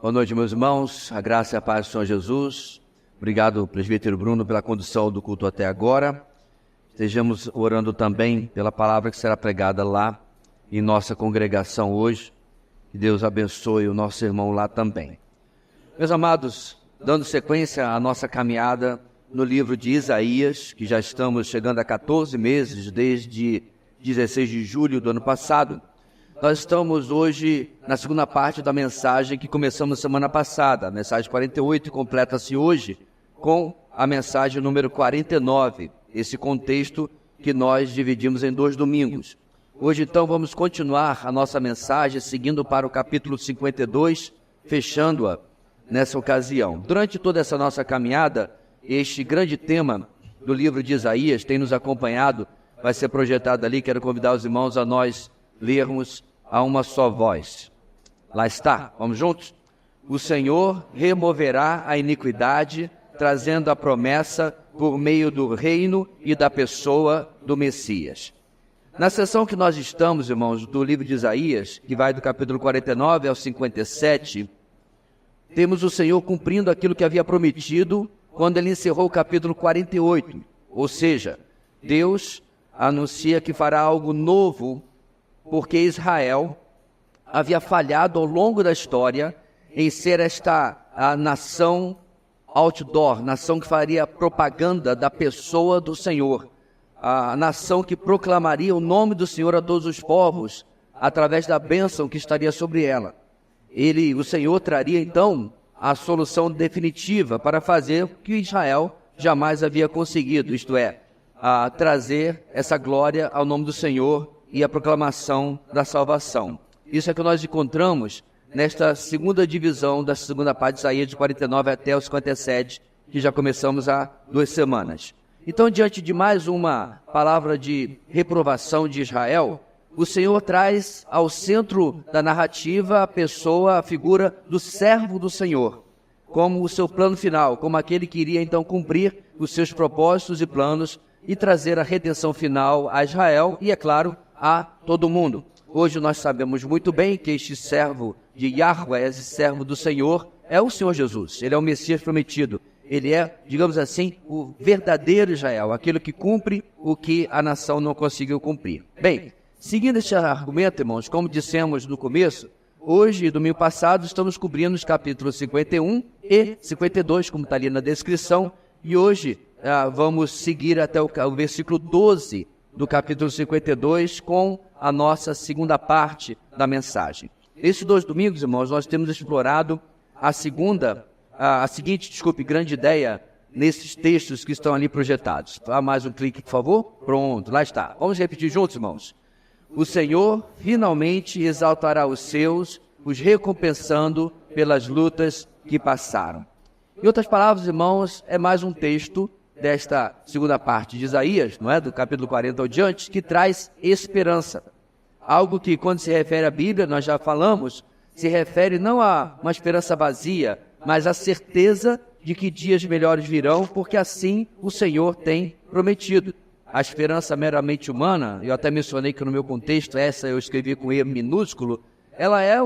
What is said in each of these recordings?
Boa noite, meus irmãos, a graça e a paz do Senhor Jesus. Obrigado, presbítero Bruno, pela condução do culto até agora. Estejamos orando também pela palavra que será pregada lá em nossa congregação hoje. Que Deus abençoe o nosso irmão lá também. Meus amados, dando sequência à nossa caminhada no livro de Isaías, que já estamos chegando a 14 meses, desde 16 de julho do ano passado, nós estamos hoje na segunda parte da mensagem que começamos semana passada, a mensagem 48, e completa-se hoje com a mensagem número 49, esse contexto que nós dividimos em 2 domingos. Hoje, então, vamos continuar a nossa mensagem, seguindo para o capítulo 52, fechando-a nessa ocasião. Durante toda essa nossa caminhada, este grande tema do livro de Isaías tem nos acompanhado, vai ser projetado ali, quero convidar os irmãos a nós lermos a uma só voz. Lá está, vamos juntos? O Senhor removerá a iniquidade, trazendo a promessa por meio do reino e da pessoa do Messias. Na seção que nós estamos, irmãos, do livro de Isaías, que vai do capítulo 49 ao 57, temos o Senhor cumprindo aquilo que havia prometido quando ele encerrou o capítulo 48. Ou seja, Deus anuncia que fará algo novo, porque Israel havia falhado ao longo da história em ser a nação outdoor, nação que faria propaganda da pessoa do Senhor, a nação que proclamaria o nome do Senhor a todos os povos, através da bênção que estaria sobre ela. O Senhor traria então a solução definitiva para fazer o que Israel jamais havia conseguido, isto é, trazer essa glória ao nome do Senhor e a proclamação da salvação. Isso é que nós encontramos nesta segunda divisão da segunda parte de Isaías, de 49 até os 57, que já começamos há 2 semanas. Então, diante de mais uma palavra de reprovação de Israel, o Senhor traz ao centro da narrativa a figura do servo do Senhor, como o seu plano final, como aquele que iria então cumprir os seus propósitos e planos e trazer a redenção final a Israel e, é claro, a todo mundo. Hoje nós sabemos muito bem que este servo de Yahweh, esse servo do Senhor, é o Senhor Jesus. Ele é o Messias prometido. Ele é, digamos assim, o verdadeiro Israel, aquele que cumpre o que a nação não conseguiu cumprir. Bem, seguindo este argumento, irmãos, como dissemos no começo, hoje e domingo passado estamos cobrindo os capítulos 51 e 52, como está ali na descrição, e hoje vamos seguir até o versículo 12 do capítulo 52 com a nossa segunda parte da mensagem. Nesses 2 domingos, irmãos, nós temos explorado a seguinte grande ideia nesses textos que estão ali projetados. Dá mais um clique, por favor. Pronto, lá está. Vamos repetir juntos, irmãos. O Senhor finalmente exaltará os seus, os recompensando pelas lutas que passaram. Em outras palavras, irmãos, é mais um texto desta segunda parte de Isaías, não é? Do capítulo 40 ao diante, que traz esperança. Algo que, quando se refere à Bíblia, nós já falamos, se refere não a uma esperança vazia, mas a certeza de que dias melhores virão, porque assim o Senhor tem prometido. A esperança meramente humana, eu até mencionei que no meu contexto, essa eu escrevi com E minúsculo, ela é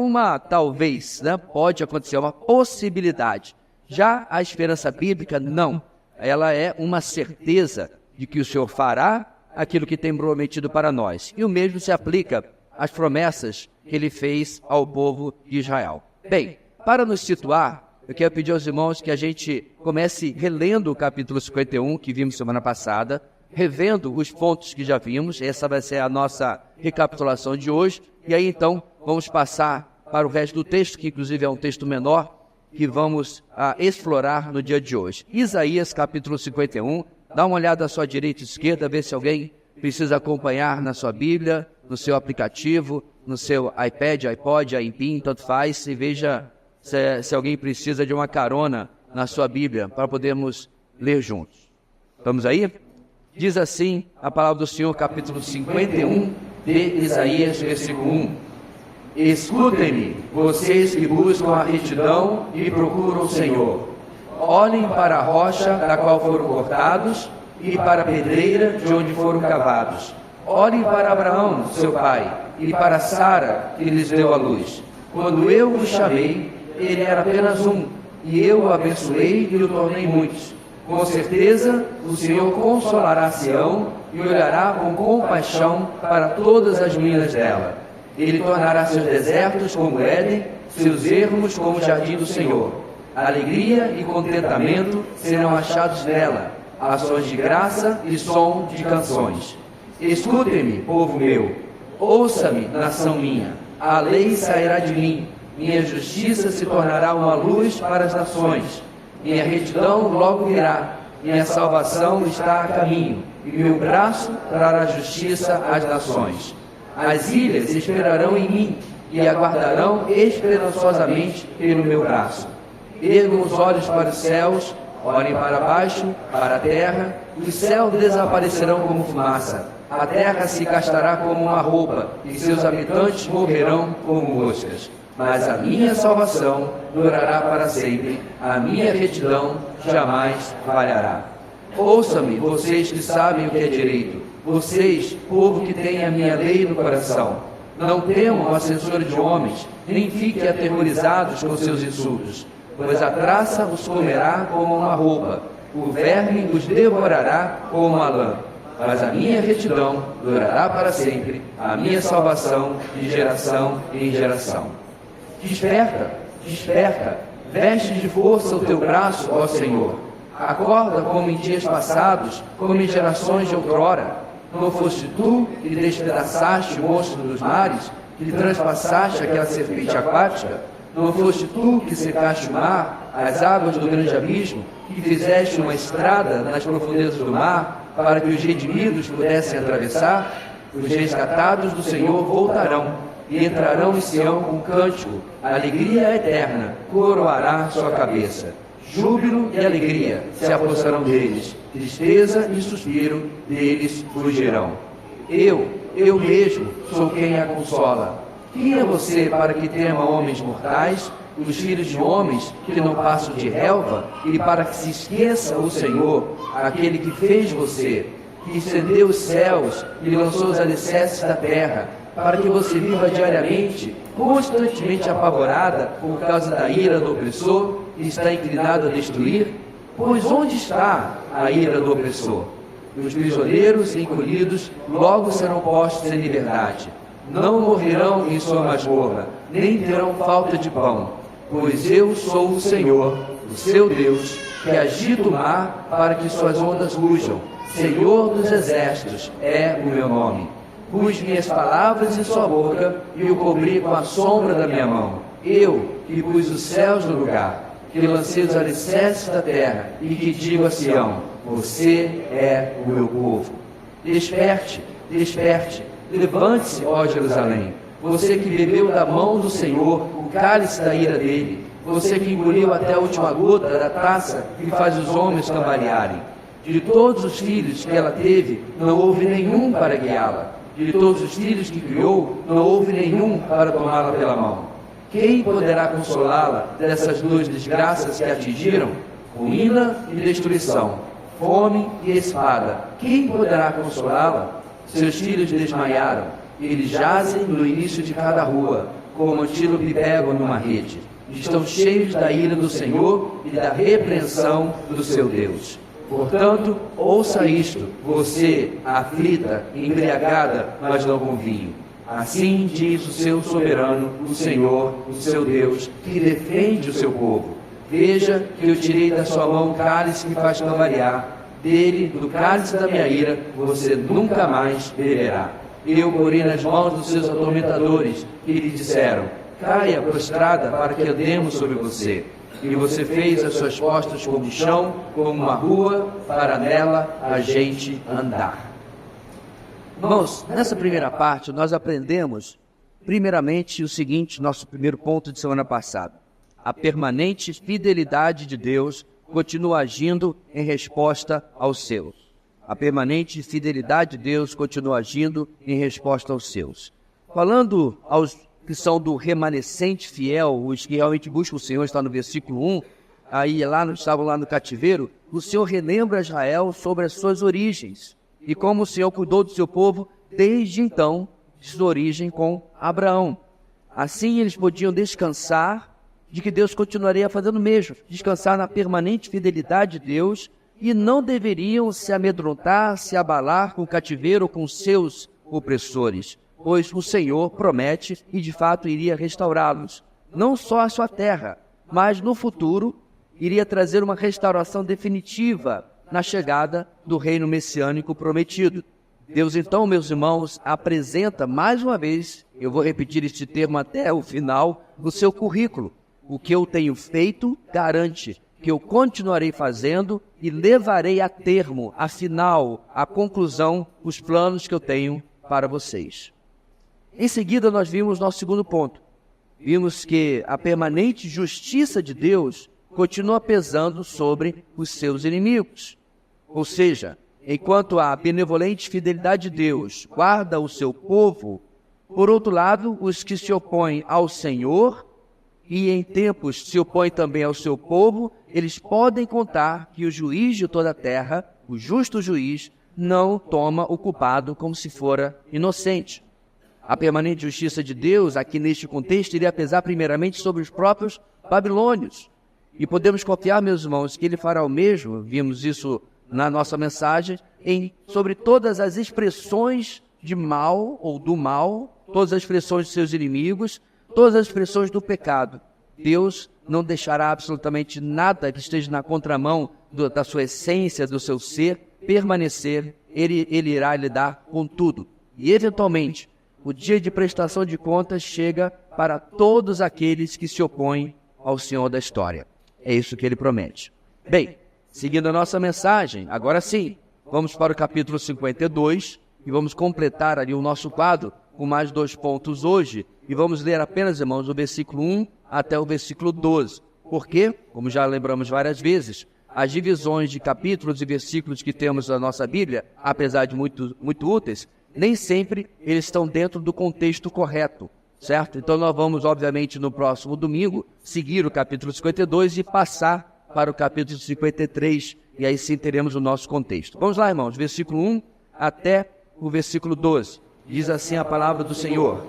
talvez, né? Pode acontecer, uma possibilidade. Já a esperança bíblica, não. Ela é uma certeza de que o Senhor fará aquilo que tem prometido para nós. E o mesmo se aplica às promessas que ele fez ao povo de Israel. Bem, para nos situar, eu quero pedir aos irmãos que a gente comece relendo o capítulo 51, que vimos semana passada, revendo os pontos que já vimos. Essa vai ser a nossa recapitulação de hoje. E aí, então, vamos passar para o resto do texto, que inclusive é um texto menor, que vamos explorar no dia de hoje. Isaías, capítulo 51, dá uma olhada à sua direita e esquerda, ver se alguém precisa acompanhar na sua Bíblia, no seu aplicativo, no seu iPad, iPod, iPin, tanto faz, e veja se alguém precisa de uma carona na sua Bíblia, para podermos ler juntos. Vamos aí? Diz assim a palavra do Senhor, capítulo 51 de Isaías, versículo 1. Escutem-me, vocês que buscam a retidão e procuram o Senhor. Olhem para a rocha da qual foram cortados e para a pedreira de onde foram cavados. Olhem para Abraão, seu pai, e para Sara, que lhes deu a luz. Quando eu os chamei, ele era apenas um, e eu o abençoei e o tornei muitos. Com certeza, o Senhor consolará Sião e olhará com compaixão para todas as minas dela. Ele tornará seus desertos como Éden, seus ermos como o jardim do Senhor. Alegria e contentamento serão achados nela, ações de graça e som de canções. Escutem-me, povo meu, ouça-me, nação minha. A lei sairá de mim, minha justiça se tornará uma luz para as nações. Minha retidão logo virá, minha salvação está a caminho, e meu braço trará justiça às nações. As ilhas esperarão em mim, e aguardarão esperançosamente pelo meu braço. Ergam os olhos para os céus, olhem para baixo, para a terra, os céus desaparecerão como fumaça, a terra se gastará como uma roupa, e seus habitantes morrerão como moscas. Mas a minha salvação durará para sempre, a minha retidão jamais falhará. Ouçam-me, vocês que sabem o que é direito, vocês, povo que tem a minha lei no coração. Não temam a censura de homens, nem fiquem aterrorizados com seus insultos, pois a traça os comerá como uma roupa, o verme os devorará como uma lã. Mas a minha retidão durará para sempre, a minha salvação de geração em geração. Desperta, desperta, veste de força o teu braço, ó Senhor. Acorda como em dias passados, como em gerações de outrora. Não foste tu que despedaçaste o monstro dos mares, que transpassaste aquela serpente aquática? Não foste tu que secaste o mar, as águas do grande abismo, que fizeste uma estrada nas profundezas do mar, para que os redimidos pudessem atravessar? Os resgatados do Senhor voltarão, e entrarão em Sião com cântico, alegria eterna coroará sua cabeça. Júbilo e alegria se apossarão deles, tristeza e suspiro deles fugirão. Eu mesmo sou quem a consola. Quem é você para que tema homens mortais, os filhos de homens que não passam de relva, e para que se esqueça o Senhor, aquele que fez você, que estendeu os céus e lançou os alicerces da terra, para que você viva diariamente, constantemente apavorada por causa da ira do opressor e está inclinado a destruir? Pois onde está a ira do opressor? Os prisioneiros encolhidos logo serão postos em liberdade. Não morrerão em sua masmorra, nem terão falta de pão, pois eu sou o Senhor, o seu Deus, que agita o mar para que suas ondas rujam. Senhor dos exércitos é o meu nome. Pus minhas palavras em sua boca e o cobri com a sombra da minha mão. Eu, que pus os céus no lugar, que lancei os alicerces da terra e que digo a Sião, você é o meu povo. Desperte, desperte, levante-se, ó Jerusalém, você que bebeu da mão do Senhor o cálice da ira dele, você que engoliu até a última gota da taça que faz os homens cambalearem. De todos os filhos que ela teve, não houve nenhum para guiá-la. De todos os filhos que criou, não houve nenhum para tomá-la pela mão. Quem poderá consolá-la dessas duas desgraças que a atingiram? Ruína e destruição, fome e espada. Quem poderá consolá-la? Seus filhos desmaiaram, eles jazem no início de cada rua, como antílope pego numa rede. Estão cheios da ira do Senhor e da repreensão do seu Deus. Portanto, ouça isto, você, aflita, embriagada, mas não com vinho. Assim diz o seu soberano, o Senhor, o seu Deus, que defende o seu povo. Veja que eu tirei da sua mão o cálice que faz cambalear. Dele, do cálice da minha ira, você nunca mais beberá. Eu porei nas mãos dos seus atormentadores, e lhe disseram, caia prostrada para que andemos sobre você. E você fez as suas costas como chão, como uma rua, para nela a gente andar. Irmãos, nessa primeira parte nós aprendemos, primeiramente, o seguinte, nosso primeiro ponto de semana passada. A permanente fidelidade de Deus continua agindo em resposta aos seus. A permanente fidelidade de Deus continua agindo em resposta aos seus. Falando aos que são do remanescente fiel, os que realmente buscam o Senhor, está no versículo 1, aí estavam lá no cativeiro, o Senhor relembra Israel sobre as suas origens, e como o Senhor cuidou do seu povo desde então, de sua origem com Abraão. Assim eles podiam descansar de que Deus continuaria fazendo o mesmo, descansar na permanente fidelidade de Deus, e não deveriam se amedrontar, se abalar com o cativeiro ou com seus opressores, pois o Senhor promete e de fato iria restaurá-los, não só a sua terra, mas no futuro iria trazer uma restauração definitiva na chegada do reino messiânico prometido. Deus então, meus irmãos, apresenta mais uma vez, eu vou repetir este termo até o final, o seu currículo. O que eu tenho feito garante que eu continuarei fazendo e levarei a termo, a final, a conclusão, os planos que eu tenho para vocês. Em seguida, nós vimos nosso segundo ponto. Vimos que a permanente justiça de Deus continua pesando sobre os seus inimigos. Ou seja, enquanto a benevolente fidelidade de Deus guarda o seu povo, por outro lado, os que se opõem ao Senhor e em tempos se opõem também ao seu povo, eles podem contar que o juiz de toda a terra, o justo juiz, não toma o culpado como se fora inocente. A permanente justiça de Deus, aqui neste contexto, iria pesar primeiramente sobre os próprios babilônios. E podemos confiar, meus irmãos, que ele fará o mesmo, vimos isso na nossa mensagem, sobre todas as expressões de mal ou do mal, todas as expressões de seus inimigos, todas as expressões do pecado. Deus não deixará absolutamente nada que esteja na contramão da sua essência, do seu ser, permanecer. Ele irá lidar com tudo. E, eventualmente, o dia de prestação de contas chega para todos aqueles que se opõem ao Senhor da história. É isso que ele promete. Bem, seguindo a nossa mensagem, agora sim, vamos para o capítulo 52 e vamos completar ali o nosso quadro com mais 2 pontos hoje. E vamos ler apenas, irmãos, do versículo 1 até o versículo 12. Porque, como já lembramos várias vezes, as divisões de capítulos e versículos que temos na nossa Bíblia, apesar de muito úteis, nem sempre eles estão dentro do contexto correto, certo? Então nós vamos, obviamente, no próximo domingo, seguir o capítulo 52 e passar para o capítulo 53, e aí sim teremos o nosso contexto. Vamos lá, irmãos, versículo 1 até o versículo 12. Diz assim a palavra do Senhor: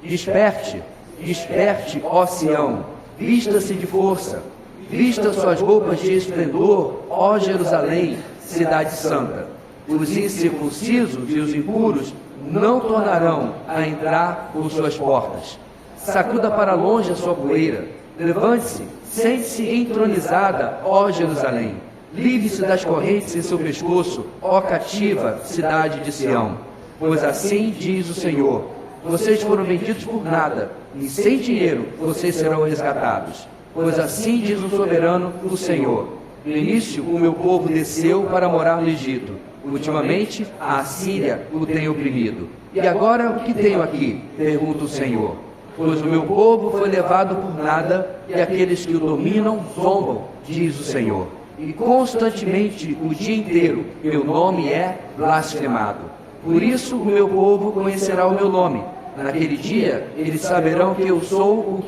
Desperte, desperte, ó Sião, vista-se de força, vista suas roupas de esplendor, ó Jerusalém, cidade santa. Os incircuncisos e os impuros não tornarão a entrar por suas portas. Sacuda para longe a sua poeira, levante-se, sente-se entronizada, ó Jerusalém. Livre-se das correntes em seu pescoço, ó cativa cidade de Sião. Pois assim diz o Senhor: vocês foram vendidos por nada, e sem dinheiro vocês serão resgatados. Pois assim diz o soberano, o Senhor: no início o meu povo desceu para morar no Egito. Ultimamente a Assíria o tem oprimido. E agora o que tenho aqui? Pergunta o Senhor. Pois o meu povo foi levado por nada, e aqueles que o dominam zombam, diz o Senhor. E constantemente, o dia inteiro, meu nome é blasfemado. Por isso o meu povo conhecerá o meu nome. Naquele dia, eles saberão que eu sou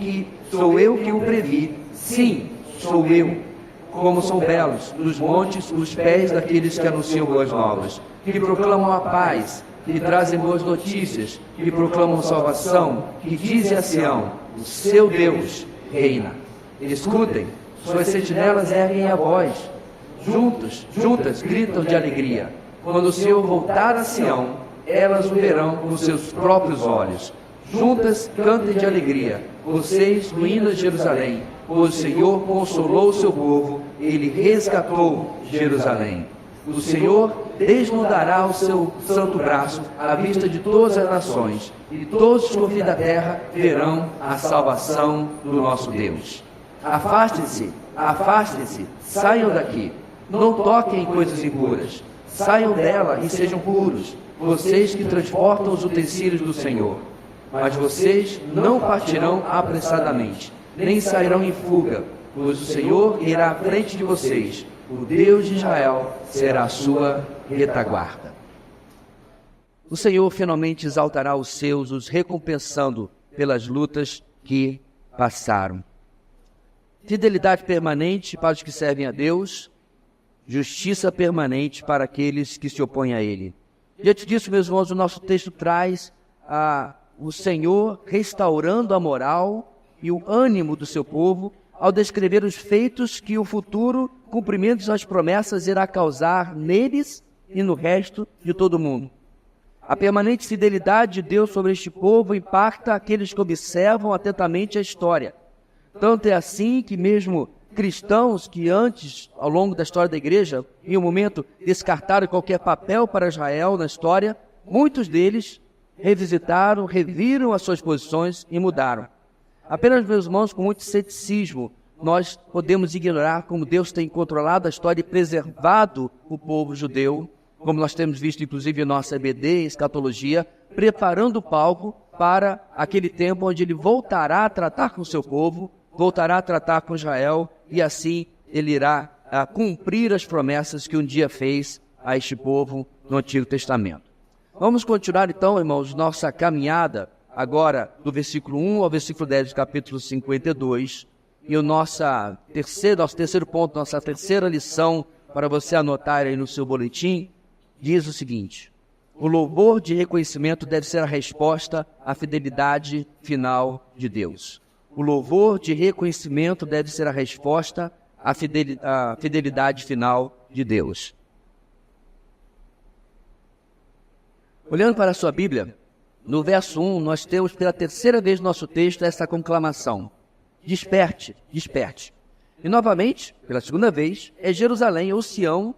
sou eu que o previ. Sim, sou eu. Como são belos nos montes os pés daqueles que anunciam boas novas, que proclamam a paz, que trazem boas notícias, que proclamam salvação, que dizem a Sião: o seu Deus reina. Escutem, suas sentinelas erguem a voz, juntas gritam de alegria. Quando o Senhor voltar a Sião, elas o verão com seus próprios olhos. Juntas cantem de alegria, vocês, ruínas de Jerusalém, pois o Senhor consolou o seu povo, ele resgatou Jerusalém. O Senhor desnudará o seu santo braço à vista de todas as nações, e todos os confins da terra verão a salvação do nosso Deus. Afastem-se, afastem-se, saiam daqui, não toquem em coisas impuras, saiam dela e sejam puros, vocês que transportam os utensílios do Senhor. Mas vocês não partirão apressadamente, nem sairão em fuga, pois o Senhor irá à frente de vocês, o Deus de Israel será a sua retaguarda. O Senhor finalmente exaltará os seus, os recompensando pelas lutas que passaram. Fidelidade permanente para os que servem a Deus, justiça permanente para aqueles que se opõem a Ele. Diante disso, meus irmãos, o nosso texto traz o Senhor restaurando a moral e o ânimo do seu povo ao descrever os feitos que o futuro cumprimento das promessas irá causar neles e no resto de todo o mundo. A permanente fidelidade de Deus sobre este povo impacta aqueles que observam atentamente a história. Tanto é assim que mesmo cristãos que antes, ao longo da história da igreja, em um momento descartaram qualquer papel para Israel na história, muitos deles revisitaram, reviram as suas posições e mudaram. Apenas, meus irmãos, com muito ceticismo, nós podemos ignorar como Deus tem controlado a história e preservado o povo judeu, como nós temos visto, inclusive, em nossa EBD, Escatologia, preparando o palco para aquele tempo onde ele voltará a tratar com o seu povo, voltará a tratar com Israel, e assim ele irá cumprir as promessas que um dia fez a este povo no Antigo Testamento. Vamos continuar então, irmãos, nossa caminhada agora do versículo 1 ao versículo 10 do capítulo 52, e o nosso terceiro ponto, nossa terceira lição, para você anotar aí no seu boletim, diz o seguinte: o louvor de reconhecimento deve ser a resposta à fidelidade final de Deus. O louvor de reconhecimento deve ser a resposta à fidelidade final de Deus. Olhando para a sua Bíblia, no verso 1, nós temos pela terceira vez no nosso texto essa conclamação: desperte, desperte. E novamente, pela segunda vez, é Jerusalém ou Sião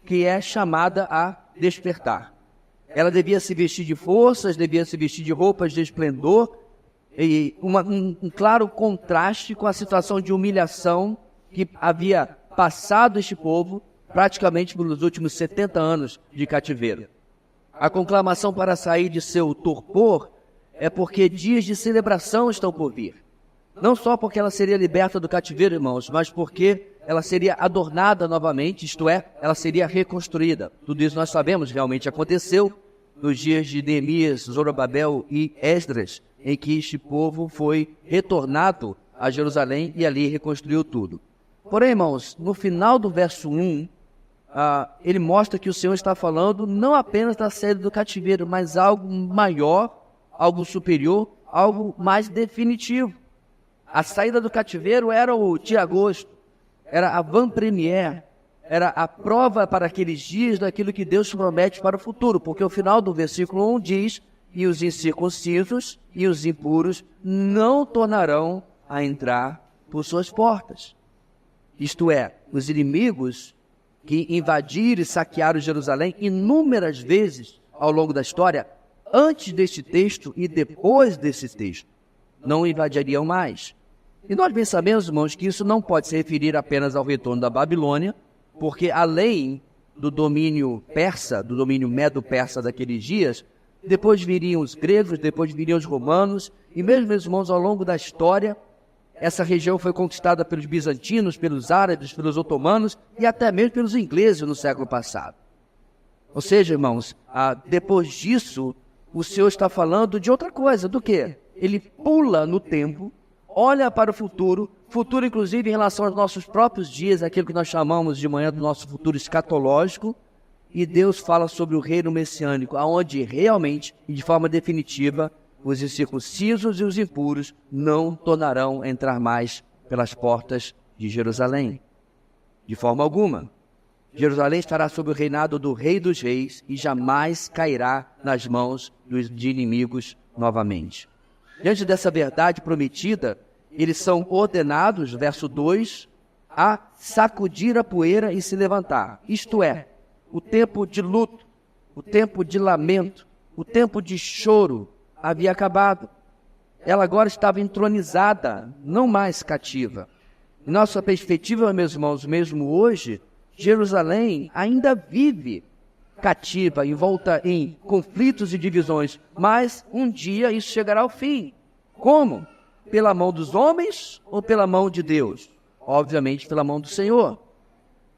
que é chamada a despertar. Ela devia se vestir de forças, devia se vestir de roupas de esplendor, e um claro contraste com a situação de humilhação que havia passado este povo praticamente pelos últimos 70 anos de cativeiro. A conclamação para sair de seu torpor é porque dias de celebração estão por vir. Não só porque ela seria liberta do cativeiro, irmãos, mas porque ela seria adornada novamente, isto é, ela seria reconstruída. Tudo isso nós sabemos, realmente aconteceu nos dias de Neemias, Zorobabel e Esdras, em que este povo foi retornado a Jerusalém e ali reconstruiu tudo. Porém, irmãos, no final do verso 1, ele mostra que o Senhor está falando não apenas da saída do cativeiro, mas algo maior, algo superior, algo mais definitivo. A saída do cativeiro era o dia de agosto, era a avant-première, era a prova para aqueles dias daquilo que Deus promete para o futuro, porque o final do versículo 1 diz: e os incircuncisos e os impuros não tornarão a entrar por suas portas. Isto é, os inimigos que invadiram e saquearam Jerusalém inúmeras vezes ao longo da história, antes deste texto e depois desse texto, não invadiriam mais. E nós bem sabemos, irmãos, que isso não pode se referir apenas ao retorno da Babilônia, porque além do domínio persa, do domínio medo-persa daqueles dias, depois viriam os gregos, depois viriam os romanos, e mesmo, meus irmãos, ao longo da história, essa região foi conquistada pelos bizantinos, pelos árabes, pelos otomanos e até mesmo pelos ingleses no século passado. Ou seja, irmãos, depois disso, o Senhor está falando de outra coisa, do quê? Ele pula no tempo, olha para o futuro inclusive em relação aos nossos próprios dias, aquilo que nós chamamos de manhã do nosso futuro escatológico, e Deus fala sobre o reino messiânico, aonde realmente e de forma definitiva os incircuncisos e os impuros não tornarão a entrar mais pelas portas de Jerusalém. De forma alguma. Jerusalém estará sob o reinado do Rei dos Reis e jamais cairá nas mãos de inimigos novamente. Diante dessa verdade prometida, eles são ordenados, verso 2, a sacudir a poeira e se levantar. Isto é, o tempo de luto, o tempo de lamento, o tempo de choro havia acabado. Ela agora estava entronizada, não mais cativa. Em nossa perspectiva, meus irmãos, mesmo hoje, Jerusalém ainda vive cativa, envolta em conflitos e divisões, mas um dia isso chegará ao fim. Como? Pela mão dos homens ou pela mão de Deus? Obviamente pela mão do Senhor.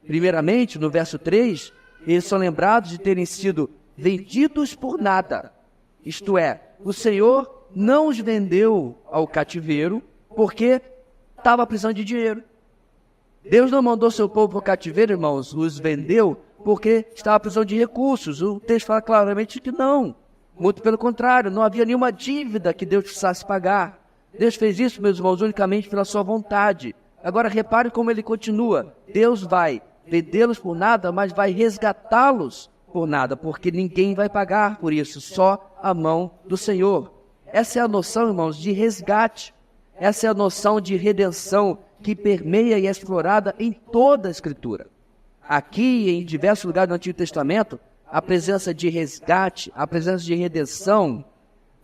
Primeiramente, no verso 3, eles são lembrados de terem sido vendidos por nada. Isto é, o Senhor não os vendeu ao cativeiro porque estava precisando de dinheiro. Deus não mandou seu povo para o cativeiro, irmãos, os vendeu porque estava precisando de recursos. O texto fala claramente que não. Muito pelo contrário, não havia nenhuma dívida que Deus precisasse pagar. Deus fez isso, meus irmãos, unicamente pela sua vontade. Agora repare como ele continua. Deus vai vendê-los por nada, mas vai resgatá-los por nada, porque ninguém vai pagar por isso, só a mão do Senhor. Essa é a noção, irmãos, de resgate. Essa é a noção de redenção que permeia e é explorada em toda a Escritura. Aqui, em diversos lugares do Antigo Testamento, a presença de resgate, a presença de redenção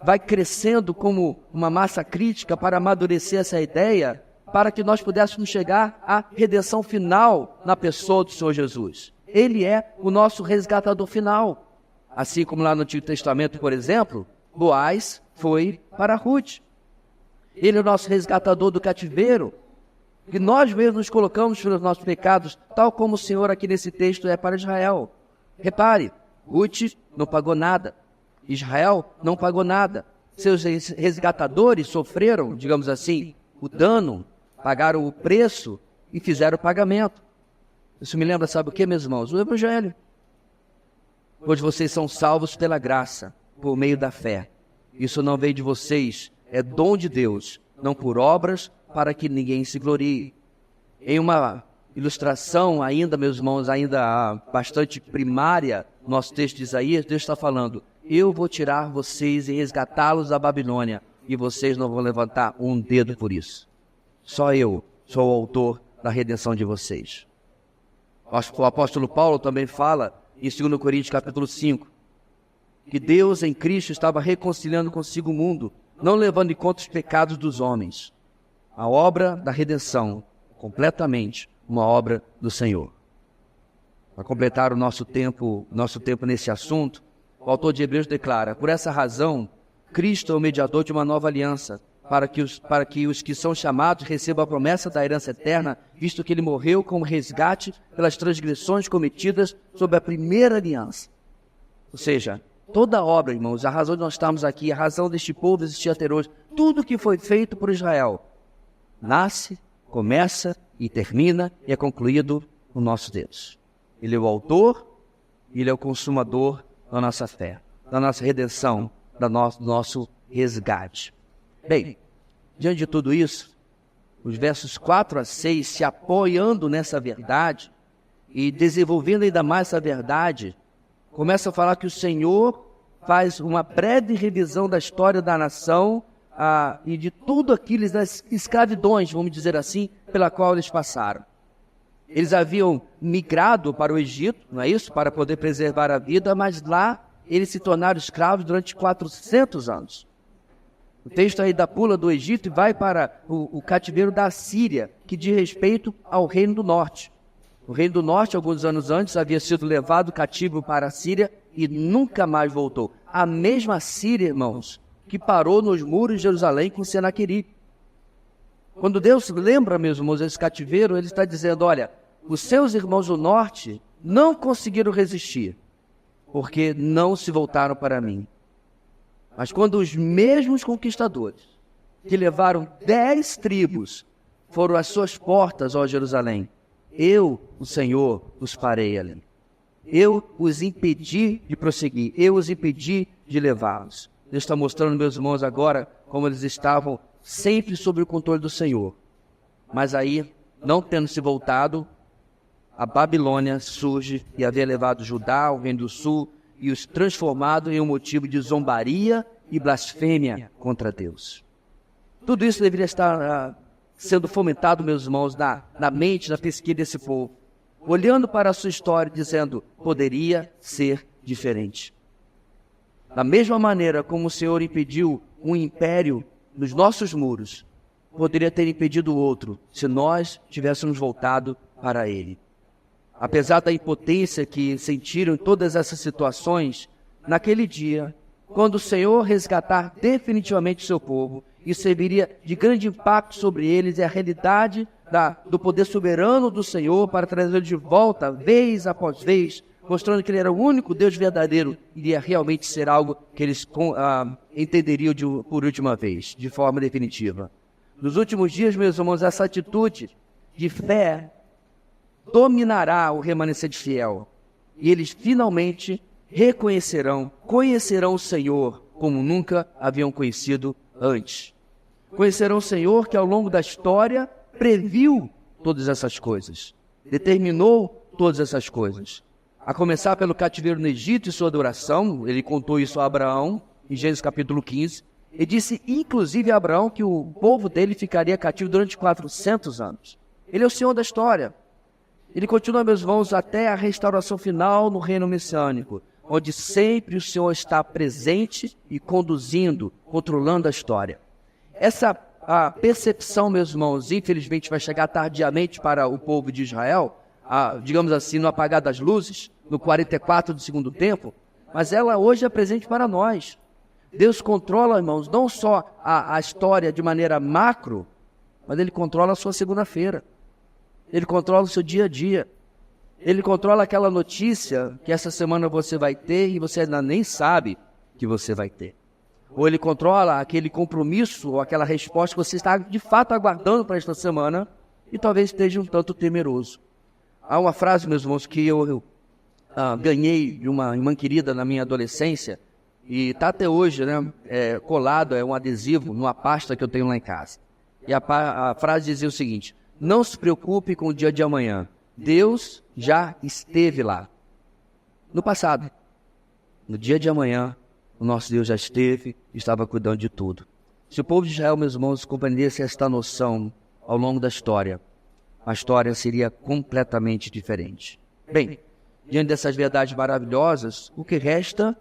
vai crescendo como uma massa crítica para amadurecer essa ideia, para que nós pudéssemos chegar à redenção final na pessoa do Senhor Jesus. Ele é o nosso resgatador final. Assim como lá no Antigo Testamento, por exemplo, Boaz foi para Ruth. Ele é o nosso resgatador do cativeiro, que nós mesmos nos colocamos pelos nossos pecados, tal como o Senhor aqui nesse texto é para Israel. Repare, Ruth não pagou nada, Israel não pagou nada. Seus resgatadores sofreram, digamos assim, o dano, pagaram o preço e fizeram o pagamento. Isso me lembra, sabe o que, meus irmãos? O Evangelho. Pois vocês são salvos pela graça, por meio da fé. Isso não veio de vocês, é dom de Deus, não por obras, para que ninguém se glorie. Em uma ilustração ainda, meus irmãos, ainda bastante primária, nosso texto de Isaías, Deus está falando: eu vou tirar vocês e resgatá-los da Babilônia, e vocês não vão levantar um dedo por isso. Só eu sou o autor da redenção de vocês. O apóstolo Paulo também fala, em 2 Coríntios capítulo 5, que Deus em Cristo estava reconciliando consigo o mundo, não levando em conta os pecados dos homens. A obra da redenção, completamente uma obra do Senhor. Para completar o nosso tempo nesse assunto, o autor de Hebreus declara: por essa razão, Cristo é o mediador de uma nova aliança, para que os que são chamados recebam a promessa da herança eterna, visto que ele morreu como resgate pelas transgressões cometidas sob a primeira aliança. Ou seja, toda a obra, irmãos, a razão de nós estarmos aqui, a razão deste povo existir até hoje, tudo que foi feito por Israel, nasce, começa e termina e é concluído no nosso Deus. Ele é o autor, ele é o consumador da nossa fé, da nossa redenção, do nosso resgate. Bem, diante de tudo isso, os versos 4 a 6, se apoiando nessa verdade e desenvolvendo ainda mais essa verdade, começa a falar que o Senhor faz uma breve revisão da história da nação e de tudo aquilo, das escravidões, vamos dizer assim, pela qual eles passaram. Eles haviam migrado para o Egito, não é isso? Para poder preservar a vida, mas lá eles se tornaram escravos durante 400 anos. O texto aí pula do Egito e vai para o cativeiro da Síria, que diz respeito ao Reino do Norte. O Reino do Norte, alguns anos antes, havia sido levado cativo para a Síria e nunca mais voltou. A mesma Síria, irmãos, que parou nos muros de Jerusalém com Senaqueribe. Quando Deus lembra, meus irmãos, esse cativeiro, Ele está dizendo: olha, os seus irmãos do Norte não conseguiram resistir, porque não se voltaram para mim. Mas quando os mesmos conquistadores, que levaram 10 tribos, foram às suas portas, ó Jerusalém, eu, o Senhor, os parei ali. Eu os impedi de prosseguir, eu os impedi de levá-los. Deus está mostrando, meus irmãos, agora como eles estavam sempre sob o controle do Senhor. Mas aí, não tendo se voltado, a Babilônia surge e havia levado Judá, o Reino do Sul, e os transformado em um motivo de zombaria e blasfêmia contra Deus. Tudo isso deveria estar sendo fomentado, meus irmãos, na mente, na pesquisa desse povo, olhando para a sua história, dizendo: poderia ser diferente. Da mesma maneira como o Senhor impediu um império nos nossos muros, poderia ter impedido outro, se nós tivéssemos voltado para Ele. Apesar da impotência que sentiram em todas essas situações, naquele dia, quando o Senhor resgatar definitivamente o seu povo, isso serviria de grande impacto sobre eles, e a realidade do poder soberano do Senhor para trazê-lo de volta, vez após vez, mostrando que Ele era o único Deus verdadeiro, iria realmente ser algo que eles entenderiam por última vez, de forma definitiva. Nos últimos dias, meus irmãos, essa atitude de fé dominará o remanescente fiel, e eles finalmente conhecerão o Senhor como nunca haviam conhecido antes. Conhecerão o Senhor que ao longo da história previu todas essas coisas, determinou todas essas coisas. A começar pelo cativeiro no Egito e sua adoração, ele contou isso a Abraão, em Gênesis capítulo 15, e disse inclusive a Abraão que o povo dele ficaria cativo durante 400 anos. Ele é o Senhor da história. Ele continua, meus irmãos, até a restauração final no reino messiânico, onde sempre o Senhor está presente e conduzindo, controlando a história. Essa a percepção, meus irmãos, infelizmente vai chegar tardiamente para o povo de Israel, digamos assim, no apagar das luzes, no 44 do segundo tempo, mas ela hoje é presente para nós. Deus controla, irmãos, não só a história de maneira macro, mas Ele controla a sua segunda-feira. Ele controla o seu dia a dia. Ele controla aquela notícia que essa semana você vai ter e você ainda nem sabe que você vai ter. Ou Ele controla aquele compromisso ou aquela resposta que você está de fato aguardando para esta semana e talvez esteja um tanto temeroso. Há uma frase, meus irmãos, que eu ganhei de uma irmã querida na minha adolescência e está até hoje, né, colado, é um adesivo numa pasta que eu tenho lá em casa. E a frase dizia o seguinte: não se preocupe com o dia de amanhã, Deus já esteve lá. No passado, no dia de amanhã, o nosso Deus já esteve e estava cuidando de tudo. Se o povo de Israel, meus irmãos, compreendesse esta noção ao longo da história, a história seria completamente diferente. Bem, diante dessas verdades maravilhosas, o que resta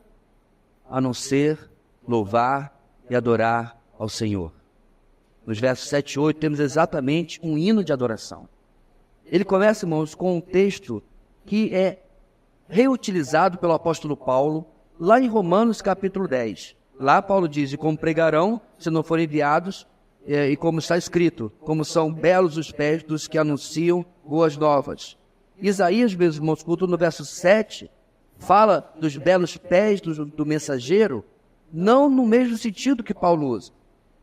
a não ser louvar e adorar ao Senhor? Nos versos 7 e 8 temos exatamente um hino de adoração. Ele começa, irmãos, com um texto que é reutilizado pelo apóstolo Paulo lá em Romanos capítulo 10. Lá Paulo diz: e como pregarão, se não forem enviados, e como está escrito, como são belos os pés dos que anunciam boas novas. Isaías, meus irmãos, no verso 7, fala dos belos pés do mensageiro, não no mesmo sentido que Paulo usa.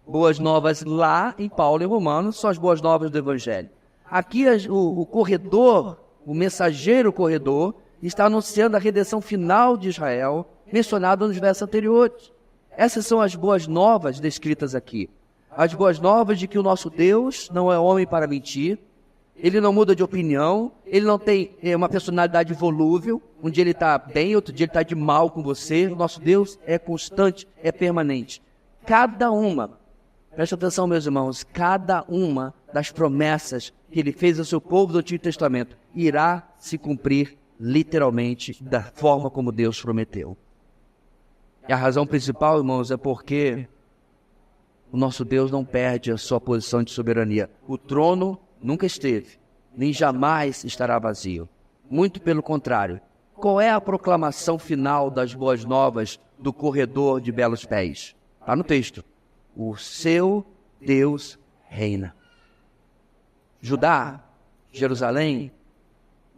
Boas novas lá em Paulo e Romanos são as boas novas do Evangelho. Aqui o corredor, o mensageiro corredor, está anunciando a redenção final de Israel, mencionada nos versos anteriores. Essas são as boas novas descritas aqui. As boas novas de que o nosso Deus não é homem para mentir, Ele não muda de opinião, Ele não tem uma personalidade volúvel, um dia Ele está bem, outro dia Ele está de mal com você. O nosso Deus é constante, é permanente. Cada uma, presta atenção, meus irmãos, cada uma das promessas que Ele fez ao seu povo do Antigo Testamento irá se cumprir literalmente da forma como Deus prometeu. E a razão principal, irmãos, é porque o nosso Deus não perde a sua posição de soberania. O trono nunca esteve, nem jamais estará vazio. Muito pelo contrário. Qual é a proclamação final das boas novas do corredor de belos pés? Está no texto. O seu Deus reina. Judá, Jerusalém,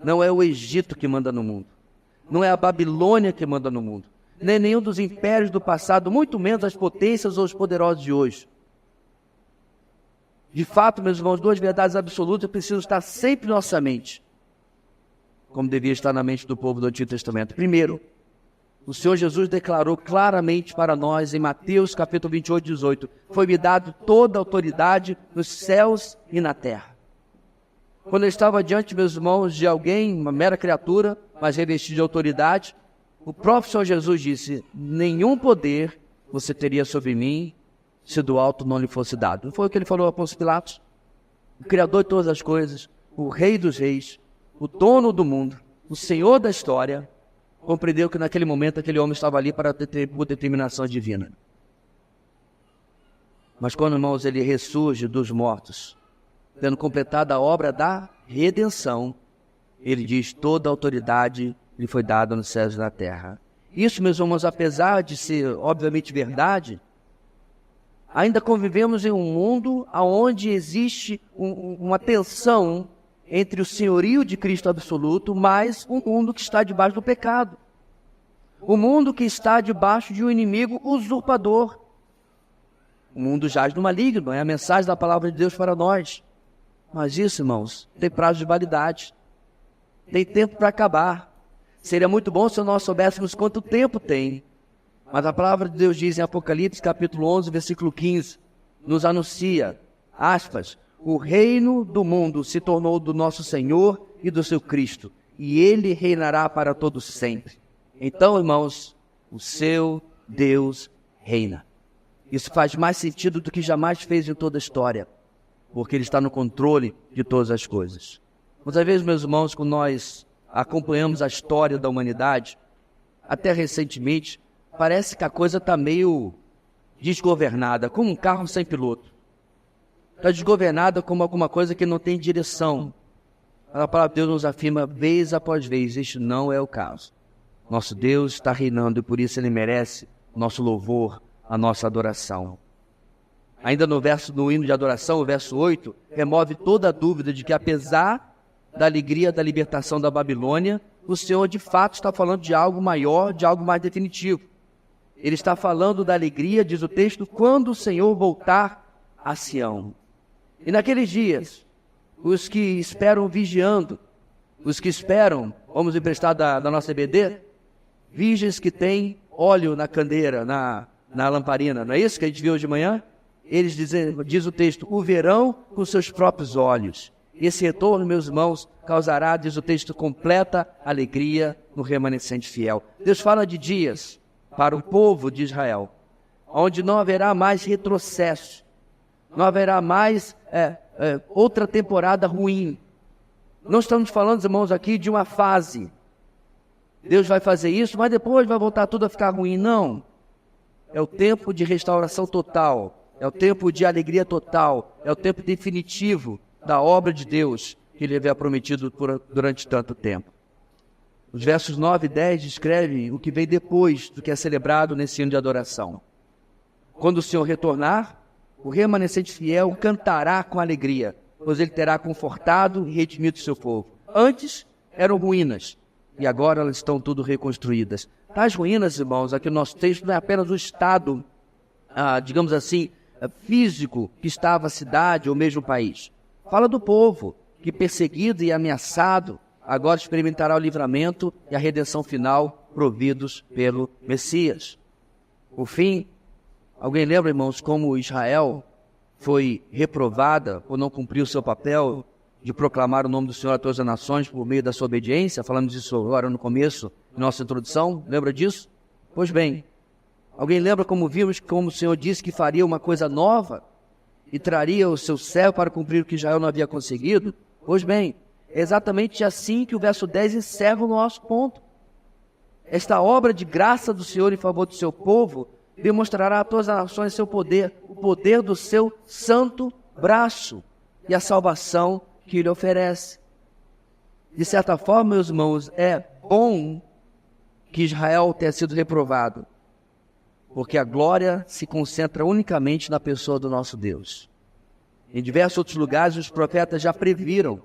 não é o Egito que manda no mundo. Não é a Babilônia que manda no mundo. Nem nenhum dos impérios do passado, muito menos as potências ou os poderosos de hoje. De fato, meus irmãos, duas verdades absolutas precisam estar sempre em nossa mente, como devia estar na mente do povo do Antigo Testamento. Primeiro, o Senhor Jesus declarou claramente para nós em Mateus capítulo 28, 18, foi-me dado toda a autoridade nos céus e na terra. Quando eu estava diante, meus irmãos, de alguém, uma mera criatura, mas revestido de autoridade, o próprio Senhor Jesus disse: nenhum poder você teria sobre mim se do alto não lhe fosse dado. Não foi o que ele falou a Pôncio Pilatos? O Criador de todas as coisas, o Rei dos reis, o dono do mundo, o Senhor da história, compreendeu que naquele momento aquele homem estava ali por determinação divina. Mas quando, irmãos, ele ressurge dos mortos, tendo completado a obra da redenção, ele diz: toda a autoridade lhe foi dada nos céus e na terra. Isso, meus irmãos, apesar de ser obviamente verdade, ainda convivemos em um mundo onde existe uma tensão entre o senhorio de Cristo absoluto, mas um mundo que está debaixo do pecado. O mundo que está debaixo de um inimigo usurpador. O mundo jaz no maligno, é a mensagem da palavra de Deus para nós. Mas isso, irmãos, tem prazo de validade. Tem tempo para acabar. Seria muito bom se nós soubéssemos quanto tempo tem. Mas a palavra de Deus diz em Apocalipse capítulo 11, versículo 15, nos anuncia, aspas, o reino do mundo se tornou do nosso Senhor e do seu Cristo, e ele reinará para todo sempre. Então, irmãos, o seu Deus reina. Isso faz mais sentido do que jamais fez em toda a história, porque ele está no controle de todas as coisas. Muitas vezes, meus irmãos, quando nós acompanhamos a história da humanidade, até recentemente, parece que a coisa está meio desgovernada, como um carro sem piloto. Está desgovernada como alguma coisa que não tem direção. A palavra de Deus nos afirma vez após vez, este não é o caso. Nosso Deus está reinando e por isso ele merece nosso louvor, a nossa adoração. Ainda no hino de adoração, o verso 8, remove toda a dúvida de que apesar da alegria da libertação da Babilônia, o Senhor de fato está falando de algo maior, de algo mais definitivo. Ele está falando da alegria, diz o texto, quando o Senhor voltar a Sião. E naqueles dias, os que esperam vigiando, os que esperam, vamos emprestar da nossa EBD, virgens que têm óleo na candeira, na lamparina, não é isso que a gente viu hoje de manhã? Eles dizem, diz o texto, o verão com seus próprios olhos. Esse retorno, meus irmãos, causará, diz o texto, completa alegria no remanescente fiel. Deus fala de dias para o povo de Israel, onde não haverá mais retrocesso, não haverá mais outra temporada ruim. Não estamos falando, irmãos, aqui de uma fase. Deus vai fazer isso, mas depois vai voltar tudo a ficar ruim. Não. É o tempo de restauração total, é o tempo de alegria total, é o tempo definitivo da obra de Deus que ele havia prometido durante tanto tempo. Os versos 9 e 10 descrevem o que vem depois do que é celebrado nesse ano de adoração. Quando o Senhor retornar, o remanescente fiel cantará com alegria, pois ele terá confortado e redimido o seu povo. Antes eram ruínas, e agora elas estão tudo reconstruídas. Tais ruínas, irmãos, aqui no nosso texto não é apenas o estado, digamos assim, físico que estava a cidade ou mesmo o país. Fala do povo que, perseguido e ameaçado, agora experimentará o livramento e a redenção final providos pelo Messias. Por fim, alguém lembra, irmãos, como Israel foi reprovada por não cumprir o seu papel de proclamar o nome do Senhor a todas as nações por meio da sua obediência? Falamos disso agora no começo da nossa introdução. Lembra disso? Pois bem, alguém lembra como vimos como o Senhor disse que faria uma coisa nova e traria o seu servo para cumprir o que Israel não havia conseguido? Pois bem, é exatamente assim que o verso 10 encerra o nosso ponto. Esta obra de graça do Senhor em favor do seu povo demonstrará a todas as nações seu poder, o poder do seu santo braço e a salvação que ele oferece. De certa forma, meus irmãos, é bom que Israel tenha sido reprovado, porque a glória se concentra unicamente na pessoa do nosso Deus. Em diversos outros lugares, os profetas já previram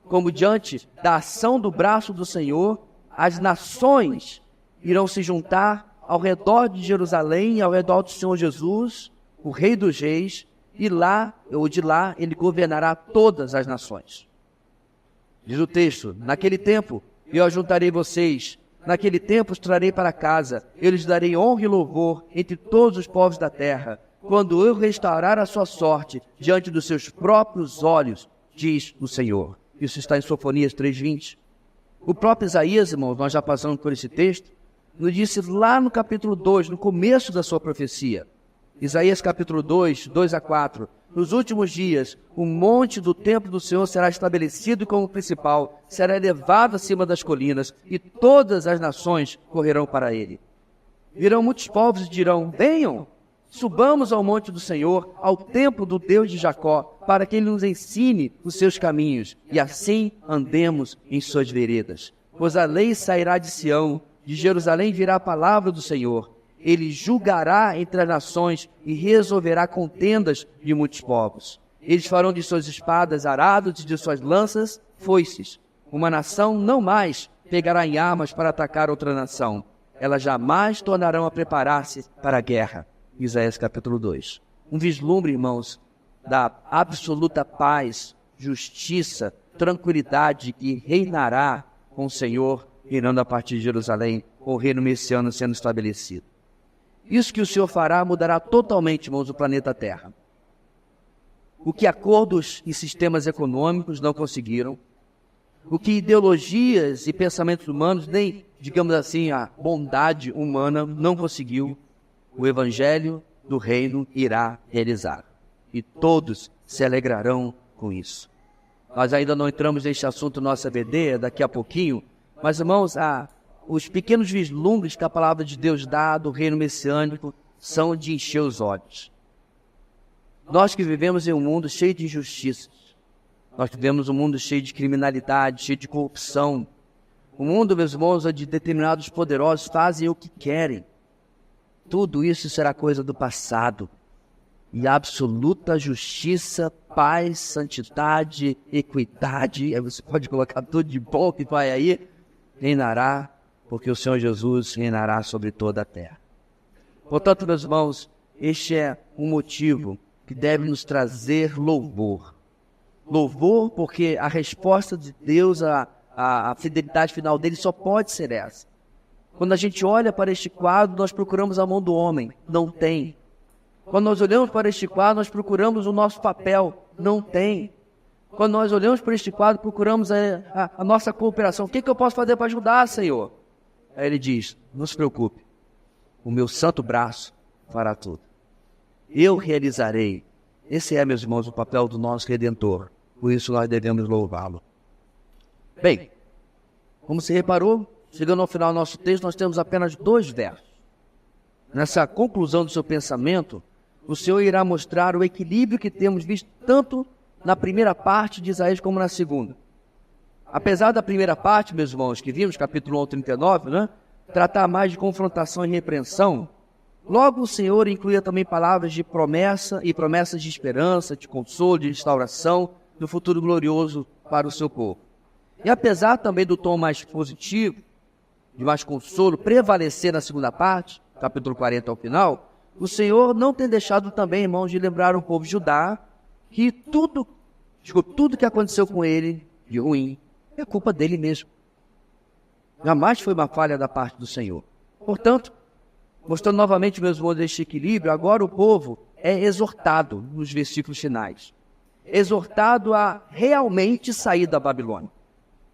como diante da ação do braço do Senhor, as nações irão se juntar ao redor de Jerusalém, ao redor do Senhor Jesus, o Rei dos Reis, e de lá, ele governará todas as nações. Diz o texto, naquele tempo eu ajuntarei vocês, naquele tempo os trarei para casa, eu lhes darei honra e louvor entre todos os povos da terra, quando eu restaurar a sua sorte diante dos seus próprios olhos, diz o Senhor. Isso está em Sofonias 3:20. O próprio Isaías, irmãos, nós já passamos por esse texto, nos disse lá no capítulo 2, no começo da sua profecia. Isaías capítulo 2, 2-4. Nos últimos dias, o monte do templo do Senhor será estabelecido como principal, será elevado acima das colinas, e todas as nações correrão para ele. Virão muitos povos e dirão, venham, subamos ao monte do Senhor, ao templo do Deus de Jacó, para que ele nos ensine os seus caminhos, e assim andemos em suas veredas. Pois a lei sairá de Sião, de Jerusalém virá a palavra do Senhor. Ele julgará entre as nações e resolverá contendas de muitos povos. Eles farão de suas espadas arados e de suas lanças foices. Uma nação não mais pegará em armas para atacar outra nação. Elas jamais tornarão a preparar-se para a guerra. Isaías capítulo 2. Um vislumbre, irmãos, da absoluta paz, justiça, tranquilidade que reinará com o Senhor, reinando a partir de Jerusalém, com o reino messiano sendo estabelecido. Isso que o Senhor fará mudará totalmente, irmãos, o planeta Terra. o que acordos e sistemas econômicos não conseguiram, o que ideologias e pensamentos humanos, nem, digamos assim, a bondade humana não conseguiu, o Evangelho do Reino irá realizar. E todos se alegrarão com isso. Nós ainda não entramos neste assunto nossa BD, daqui a pouquinho, mas, irmãos, os pequenos vislumbres que a palavra de Deus dá do reino messiânico são de encher os olhos. Nós que vivemos em um mundo cheio de injustiças, nós vivemos um mundo cheio de criminalidade, cheio de corrupção, um mundo, meus irmãos, onde determinados poderosos fazem o que querem. Tudo isso será coisa do passado. E absoluta justiça, paz, santidade, equidade, aí você pode colocar tudo de bom que vai aí, reinará, porque o Senhor Jesus reinará sobre toda a terra. Portanto, meus irmãos, este é um motivo que deve nos trazer louvor. Louvor porque a resposta de Deus, a fidelidade final dele só pode ser essa. Quando a gente olha para este quadro, nós procuramos a mão do homem. Não tem. Quando nós olhamos para este quadro, nós procuramos o nosso papel. Não tem. Quando nós olhamos para este quadro, procuramos a nossa cooperação. O que eu posso fazer para ajudar, Senhor? Aí ele diz, não se preocupe. O meu santo braço fará tudo. Eu realizarei. Esse é, meus irmãos, o papel do nosso Redentor. Por isso nós devemos louvá-lo. Bem, como você reparou, chegando ao final do nosso texto, nós temos apenas 2 versos. Nessa conclusão do seu pensamento, o Senhor irá mostrar o equilíbrio que temos visto tanto na primeira parte de Isaías como na segunda. Apesar da primeira parte, meus irmãos, que vimos, capítulo 1, 39, né, tratar mais de confrontação e repreensão, logo o Senhor incluía também palavras de promessa e promessas de esperança, de consolo, de restauração, do futuro glorioso para o seu povo. E apesar também do tom mais positivo, de mais consolo, prevalecer na segunda parte, capítulo 40 ao final, o Senhor não tem deixado também, irmãos, de lembrar o povo de Judá que tudo que aconteceu com ele de ruim é culpa dele mesmo. Jamais foi uma falha da parte do Senhor. Portanto, mostrando novamente, meus irmãos, este equilíbrio, agora o povo é exortado nos versículos finais. Exortado a realmente sair da Babilônia.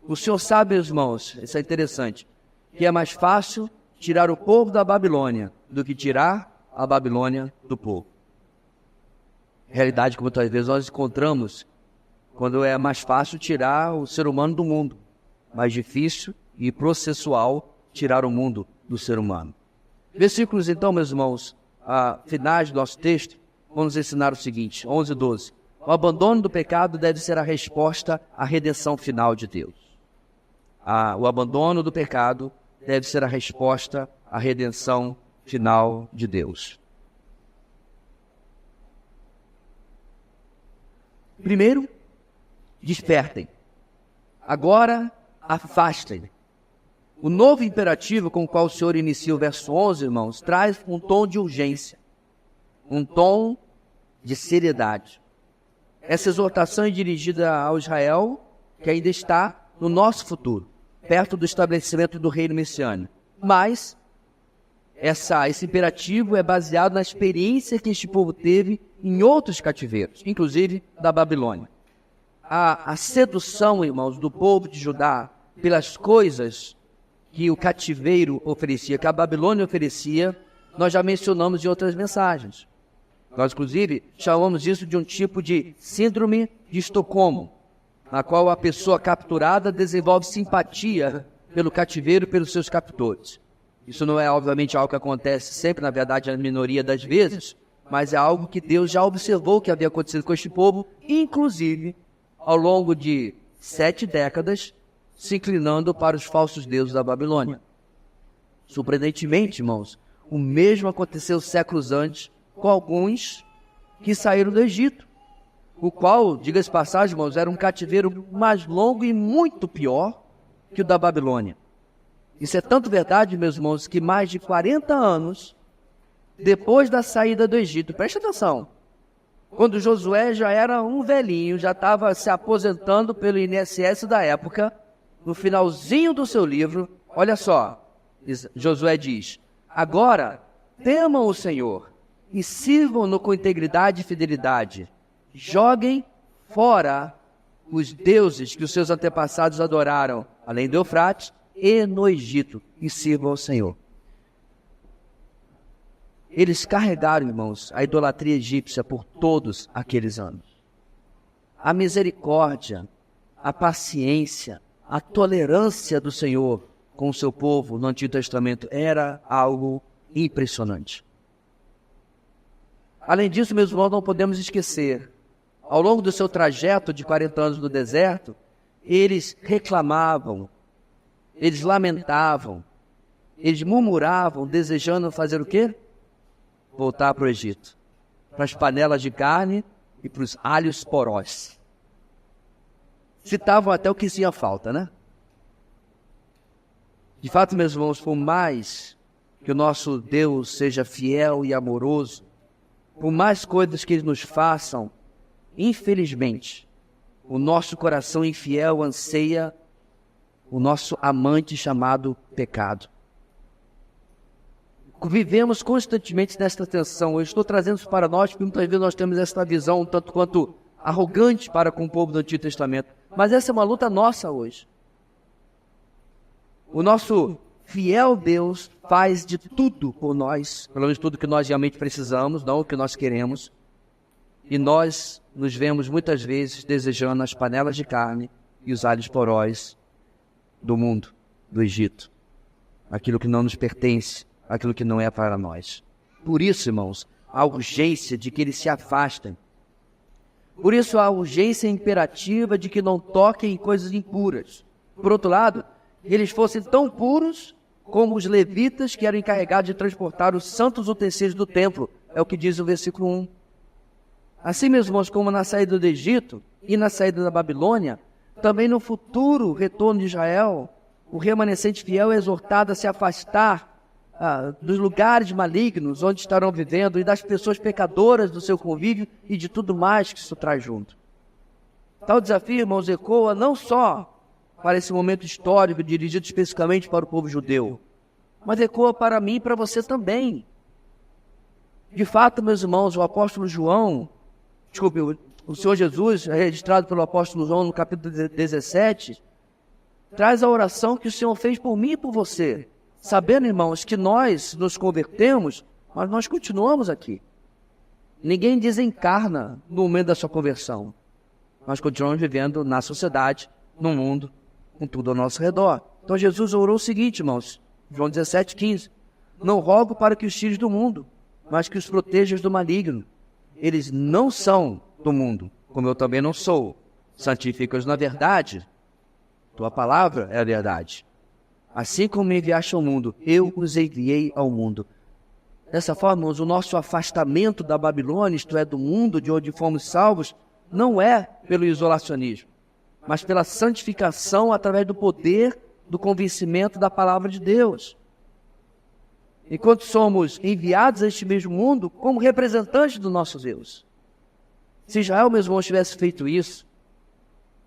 O Senhor sabe, meus irmãos, isso é interessante, que é mais fácil tirar o povo da Babilônia do que tirar a Babilônia do povo. Realidade que muitas vezes nós encontramos quando é mais fácil tirar o ser humano do mundo, mais difícil e processual tirar o mundo do ser humano. Versículos então, meus irmãos, finais do nosso texto, vão nos ensinar o seguinte, 11 e 12. O abandono do pecado deve ser a resposta à redenção final de Deus. O abandono do pecado deve ser a resposta à redenção final de Deus. Primeiro, despertem. Agora, afastem. O novo imperativo com o qual o Senhor inicia o verso 11, irmãos, traz um tom de urgência, um tom de seriedade. Essa exortação é dirigida ao Israel, que ainda está no nosso futuro, perto do estabelecimento do reino messiânico. Mas esse imperativo é baseado na experiência que este povo teve em outros cativeiros, inclusive da Babilônia. A sedução, irmãos, do povo de Judá pelas coisas que o cativeiro oferecia, que a Babilônia oferecia, nós já mencionamos em outras mensagens. Nós, inclusive, chamamos isso de um tipo de síndrome de Estocolmo, na qual a pessoa capturada desenvolve simpatia pelo cativeiro e pelos seus captores. Isso não é, obviamente, algo que acontece sempre, na verdade, a minoria das vezes, mas é algo que Deus já observou que havia acontecido com este povo, inclusive, ao longo de 7 décadas, se inclinando para os falsos deuses da Babilônia. Surpreendentemente, irmãos, o mesmo aconteceu séculos antes com alguns que saíram do Egito, o qual, diga-se passagem, irmãos, era um cativeiro mais longo e muito pior que o da Babilônia. Isso é tanto verdade, meus irmãos, que mais de 40 anos depois da saída do Egito, preste atenção, quando Josué já era um velhinho, já estava se aposentando pelo INSS da época, no finalzinho do seu livro, olha só, Josué diz, agora temam o Senhor e sirvam-no com integridade e fidelidade, joguem fora os deuses que os seus antepassados adoraram, além do Eufrates e no Egito, e sirvam ao Senhor. Eles carregaram, irmãos, a idolatria egípcia por todos aqueles anos. A misericórdia, a paciência, a tolerância do Senhor com o seu povo no Antigo Testamento era algo impressionante. Além disso, meus irmãos, não podemos esquecer, ao longo do seu trajeto de 40 anos no deserto, eles reclamavam, eles lamentavam, eles murmuravam, desejando fazer o quê? Voltar para o Egito, para as panelas de carne e para os alhos porós. Citavam até o que tinha falta, né? De fato, meus irmãos, por mais que o nosso Deus seja fiel e amoroso, por mais coisas que Ele nos façam, infelizmente, o nosso coração infiel anseia o nosso amante chamado pecado. Vivemos constantemente nesta tensão. Eu estou trazendo isso para nós, porque muitas vezes nós temos essa visão um tanto quanto arrogante para com o povo do Antigo Testamento. Mas essa é uma luta nossa hoje. O nosso fiel Deus faz de tudo por nós, pelo menos tudo que nós realmente precisamos, não o que nós queremos. E nós nos vemos muitas vezes desejando as panelas de carne e os alhos porós do mundo, do Egito. Aquilo que não nos pertence, aquilo que não é para nós. Por isso, irmãos, a urgência de que eles se afastem. Por isso, a urgência imperativa de que não toquem em coisas impuras. Por outro lado, eles fossem tão puros como os levitas que eram encarregados de transportar os santos utensílios do templo. É o que diz o versículo 1. Assim, meus irmãos, como na saída do Egito e na saída da Babilônia, também no futuro retorno de Israel, o remanescente fiel é exortado a se afastar dos lugares malignos onde estarão vivendo e das pessoas pecadoras do seu convívio e de tudo mais que isso traz junto. Tal desafio, irmãos, ecoa não só para esse momento histórico dirigido especificamente para o povo judeu, mas ecoa para mim e para você também. De fato, meus irmãos, o apóstolo João, o Senhor Jesus, registrado pelo apóstolo João no capítulo 17, traz a oração que o Senhor fez por mim e por você, sabendo, irmãos, que nós nos convertemos, mas nós continuamos aqui. Ninguém desencarna no momento da sua conversão. Nós continuamos vivendo na sociedade, no mundo, com tudo ao nosso redor. Então Jesus orou o seguinte, irmãos, João 17:15. Não rogo para que os tires do mundo, mas que os protejas do maligno. Eles não são do mundo, como eu também não sou. Santifica-os na verdade. Tua palavra é a verdade. Assim como me enviaste ao mundo, eu os enviei ao mundo. Dessa forma, o nosso afastamento da Babilônia, isto é, do mundo de onde fomos salvos, não é pelo isolacionismo, mas pela santificação através do poder do convencimento da palavra de Deus. Enquanto somos enviados a este mesmo mundo como representantes do nosso Deus. Se Israel, meus irmãos, tivesse feito isso,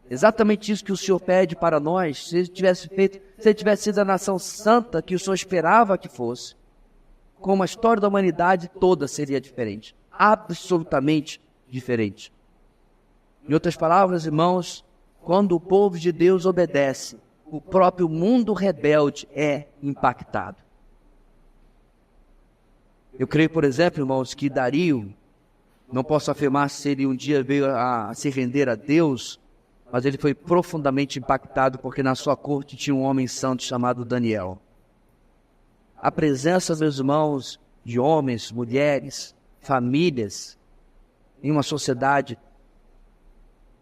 exatamente isso que o Senhor pede para nós, se ele tivesse sido a nação santa que o Senhor esperava que fosse, como a história da humanidade toda seria diferente, absolutamente diferente. Em outras palavras, irmãos, quando o povo de Deus obedece, o próprio mundo rebelde é impactado. Eu creio, por exemplo, irmãos, que Dario, não posso afirmar se ele um dia veio a se render a Deus, mas ele foi profundamente impactado porque na sua corte tinha um homem santo chamado Daniel. A presença, meus irmãos, de homens, mulheres, famílias, em uma sociedade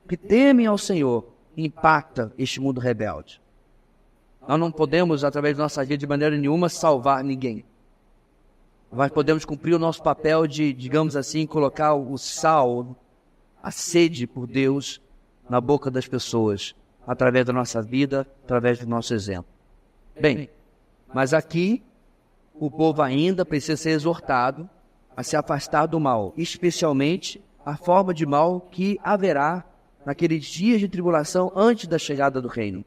que temem ao Senhor, impacta este mundo rebelde. Nós não podemos, através de nossa vida, de maneira nenhuma, salvar ninguém. Mas podemos cumprir o nosso papel de, digamos assim, colocar o sal, a sede por Deus na boca das pessoas, através da nossa vida, através do nosso exemplo. Bem, mas aqui o povo ainda precisa ser exortado a se afastar do mal, especialmente a forma de mal que haverá naqueles dias de tribulação antes da chegada do reino.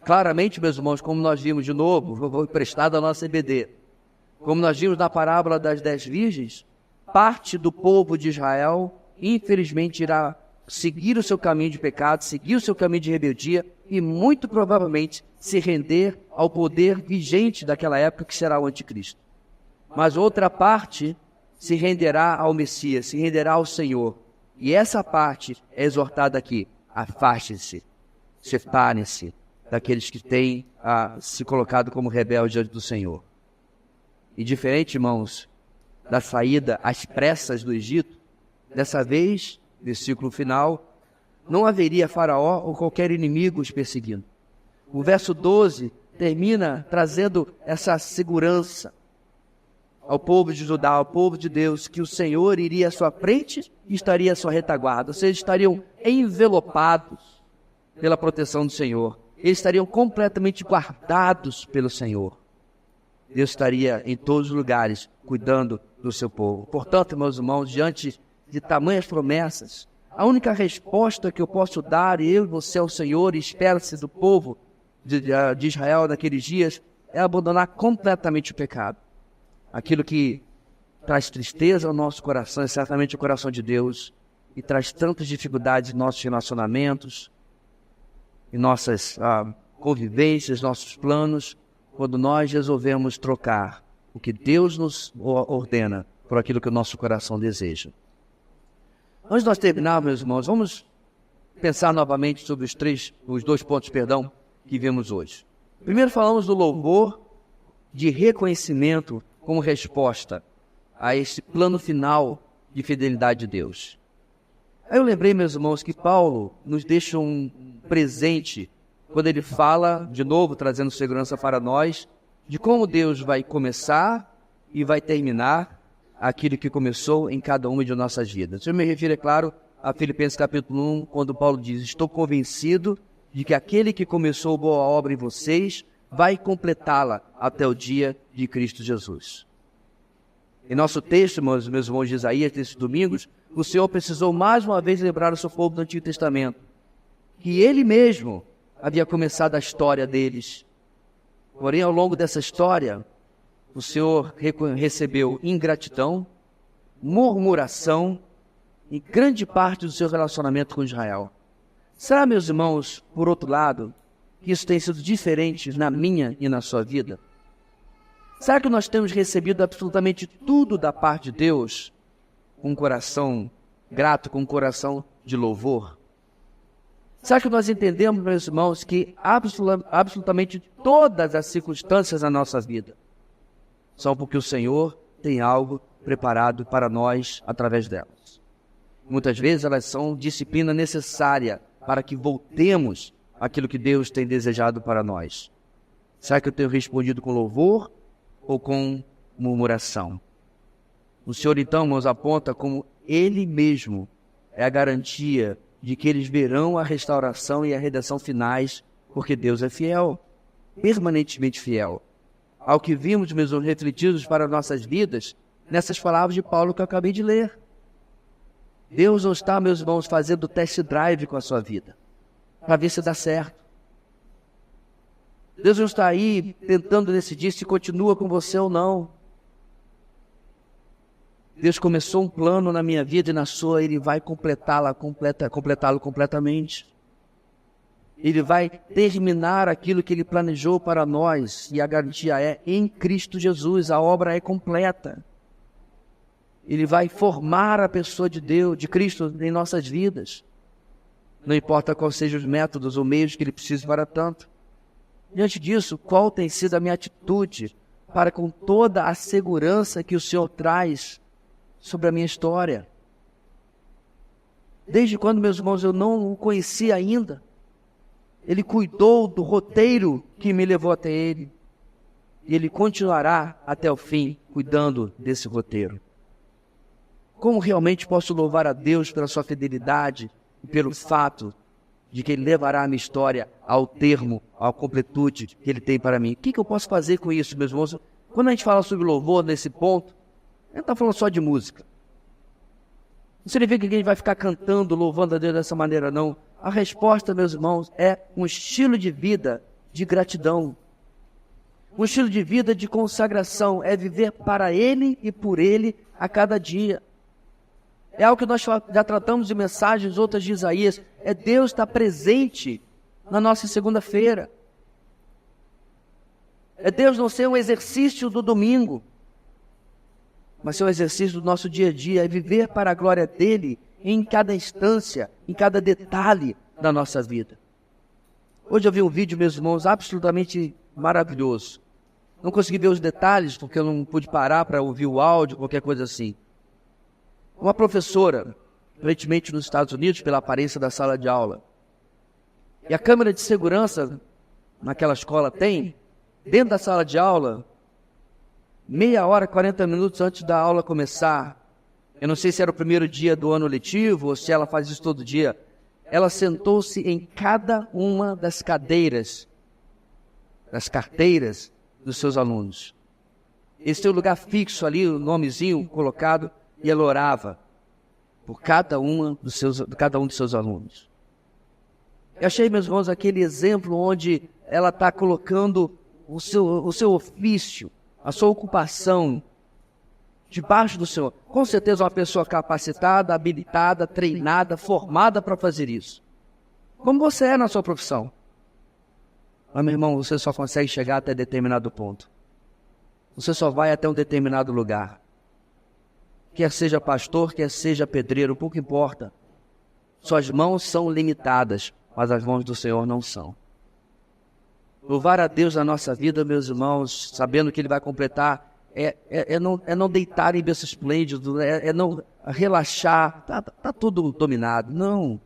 Claramente, meus irmãos, como nós vimos de novo, vou emprestar da nossa EBD, como nós vimos na parábola das 10 virgens, parte do povo de Israel infelizmente, irá seguir o seu caminho de pecado, seguir o seu caminho de rebeldia e, muito provavelmente, se render ao poder vigente daquela época, que será o anticristo. Mas outra parte se renderá ao Messias, se renderá ao Senhor. E essa parte é exortada aqui: afastem-se, separem-se daqueles que têm se colocado como rebeldes diante do Senhor. E diferente, irmãos, da saída às pressas do Egito, dessa vez, versículo final, não haveria Faraó ou qualquer inimigo os perseguindo. O verso 12 termina trazendo essa segurança ao povo de Judá, ao povo de Deus, que o Senhor iria à sua frente e estaria à sua retaguarda. Ou seja, estariam envelopados pela proteção do Senhor. Eles estariam completamente guardados pelo Senhor. Deus estaria em todos os lugares cuidando do seu povo. Portanto, meus irmãos, diante de tamanhas promessas, a única resposta que eu posso dar, eu e você, ao Senhor, e espera-se do povo de Israel naqueles dias, é abandonar completamente o pecado. Aquilo que traz tristeza ao nosso coração é certamente o coração de Deus e traz tantas dificuldades em nossos relacionamentos, em nossas convivências, nossos planos, quando nós resolvemos trocar o que Deus nos ordena por aquilo que o nosso coração deseja. Antes de nós terminarmos, meus irmãos, vamos pensar novamente sobre os dois pontos, que vimos hoje. Primeiro falamos do louvor de reconhecimento como resposta a esse plano final de fidelidade de Deus. Aí eu lembrei, meus irmãos, que Paulo nos deixa um presente quando ele fala, de novo, trazendo segurança para nós, de como Deus vai começar e vai terminar aquilo que começou em cada uma de nossas vidas. Eu me refiro, é claro, a Filipenses capítulo 1, quando Paulo diz: estou convencido de que aquele que começou boa obra em vocês vai completá-la até o dia de Cristo Jesus. Em nosso texto, meus irmãos de Isaías, desses domingos, o Senhor precisou mais uma vez lembrar o seu povo do Antigo Testamento que Ele mesmo havia começado a história deles. Porém, ao longo dessa história, o Senhor recebeu ingratidão, murmuração e grande parte do seu relacionamento com Israel. Será, meus irmãos, por outro lado, que isso tem sido diferente na minha e na sua vida? Será que nós temos recebido absolutamente tudo da parte de Deus com um coração grato, com um coração de louvor? Será que nós entendemos, meus irmãos, que absolutamente todas as circunstâncias da nossa vida são porque o Senhor tem algo preparado para nós através delas? Muitas vezes elas são disciplina necessária para que voltemos àquilo que Deus tem desejado para nós. Será que eu tenho respondido com louvor ou com murmuração? O Senhor, então, nos aponta como Ele mesmo é a garantia de que eles verão a restauração e a redenção finais, porque Deus é fiel, permanentemente fiel. Ao que vimos, meus irmãos, refletidos para nossas vidas, nessas palavras de Paulo que eu acabei de ler. Deus não está, meus irmãos, fazendo test drive com a sua vida, para ver se dá certo. Deus não está aí tentando decidir se continua com você ou não. Deus começou um plano na minha vida e na sua, Ele vai completá-lo completamente. Ele vai terminar aquilo que Ele planejou para nós, e a garantia é em Cristo Jesus, a obra é completa. Ele vai formar a pessoa de Deus, de Cristo em nossas vidas. Não importa quais sejam os métodos ou meios que Ele precise para tanto. Diante disso, qual tem sido a minha atitude para com toda a segurança que o Senhor traz sobre a minha história? Desde quando, meus irmãos, eu não o conhecia ainda, Ele cuidou do roteiro que me levou até Ele. E Ele continuará até o fim cuidando desse roteiro. Como realmente posso louvar a Deus pela sua fidelidade e pelo fato de que Ele levará a minha história ao termo, à completude que Ele tem para mim? O que eu posso fazer com isso, meus irmãos? Quando a gente fala sobre louvor nesse ponto, a gente está falando só de música. Não significa que a gente vai ficar cantando, louvando a Deus dessa maneira, não. A resposta, meus irmãos, é um estilo de vida de gratidão. Um estilo de vida de consagração, é viver para Ele e por Ele a cada dia. É algo que nós já tratamos em mensagens outras de Isaías. É Deus estar presente na nossa segunda-feira. É Deus não ser um exercício do domingo, mas ser um exercício do nosso dia a dia. É viver para a glória dEle em cada instância, em cada detalhe da nossa vida. Hoje eu vi um vídeo, meus irmãos, absolutamente maravilhoso. Não consegui ver os detalhes, porque eu não pude parar para ouvir o áudio, qualquer coisa assim. Uma professora, aparentemente nos Estados Unidos, pela aparência da sala de aula. E a câmera de segurança naquela escola tem, dentro da sala de aula, meia hora, 40 minutos antes da aula começar. Eu não sei se era o primeiro dia do ano letivo ou se ela faz isso todo dia. Ela sentou-se em cada uma das cadeiras, das carteiras dos seus alunos. Esse tem um lugar fixo ali, o nomezinho colocado, e ela orava por cada um dos seus alunos. Eu achei, meus irmãos, aquele exemplo onde ela está colocando o seu ofício, a sua ocupação, debaixo do Senhor. Com certeza uma pessoa capacitada, habilitada, treinada, formada para fazer isso. Como você é na sua profissão. Mas, meu irmão, você só consegue chegar até determinado ponto. Você só vai até um determinado lugar. Quer seja pastor, quer seja pedreiro, pouco importa. Suas mãos são limitadas, mas as mãos do Senhor não são. Louvar a Deus na nossa vida, meus irmãos, sabendo que Ele vai completar, é não deitar em berço esplêndido, é não relaxar, tá tudo dominado. Não.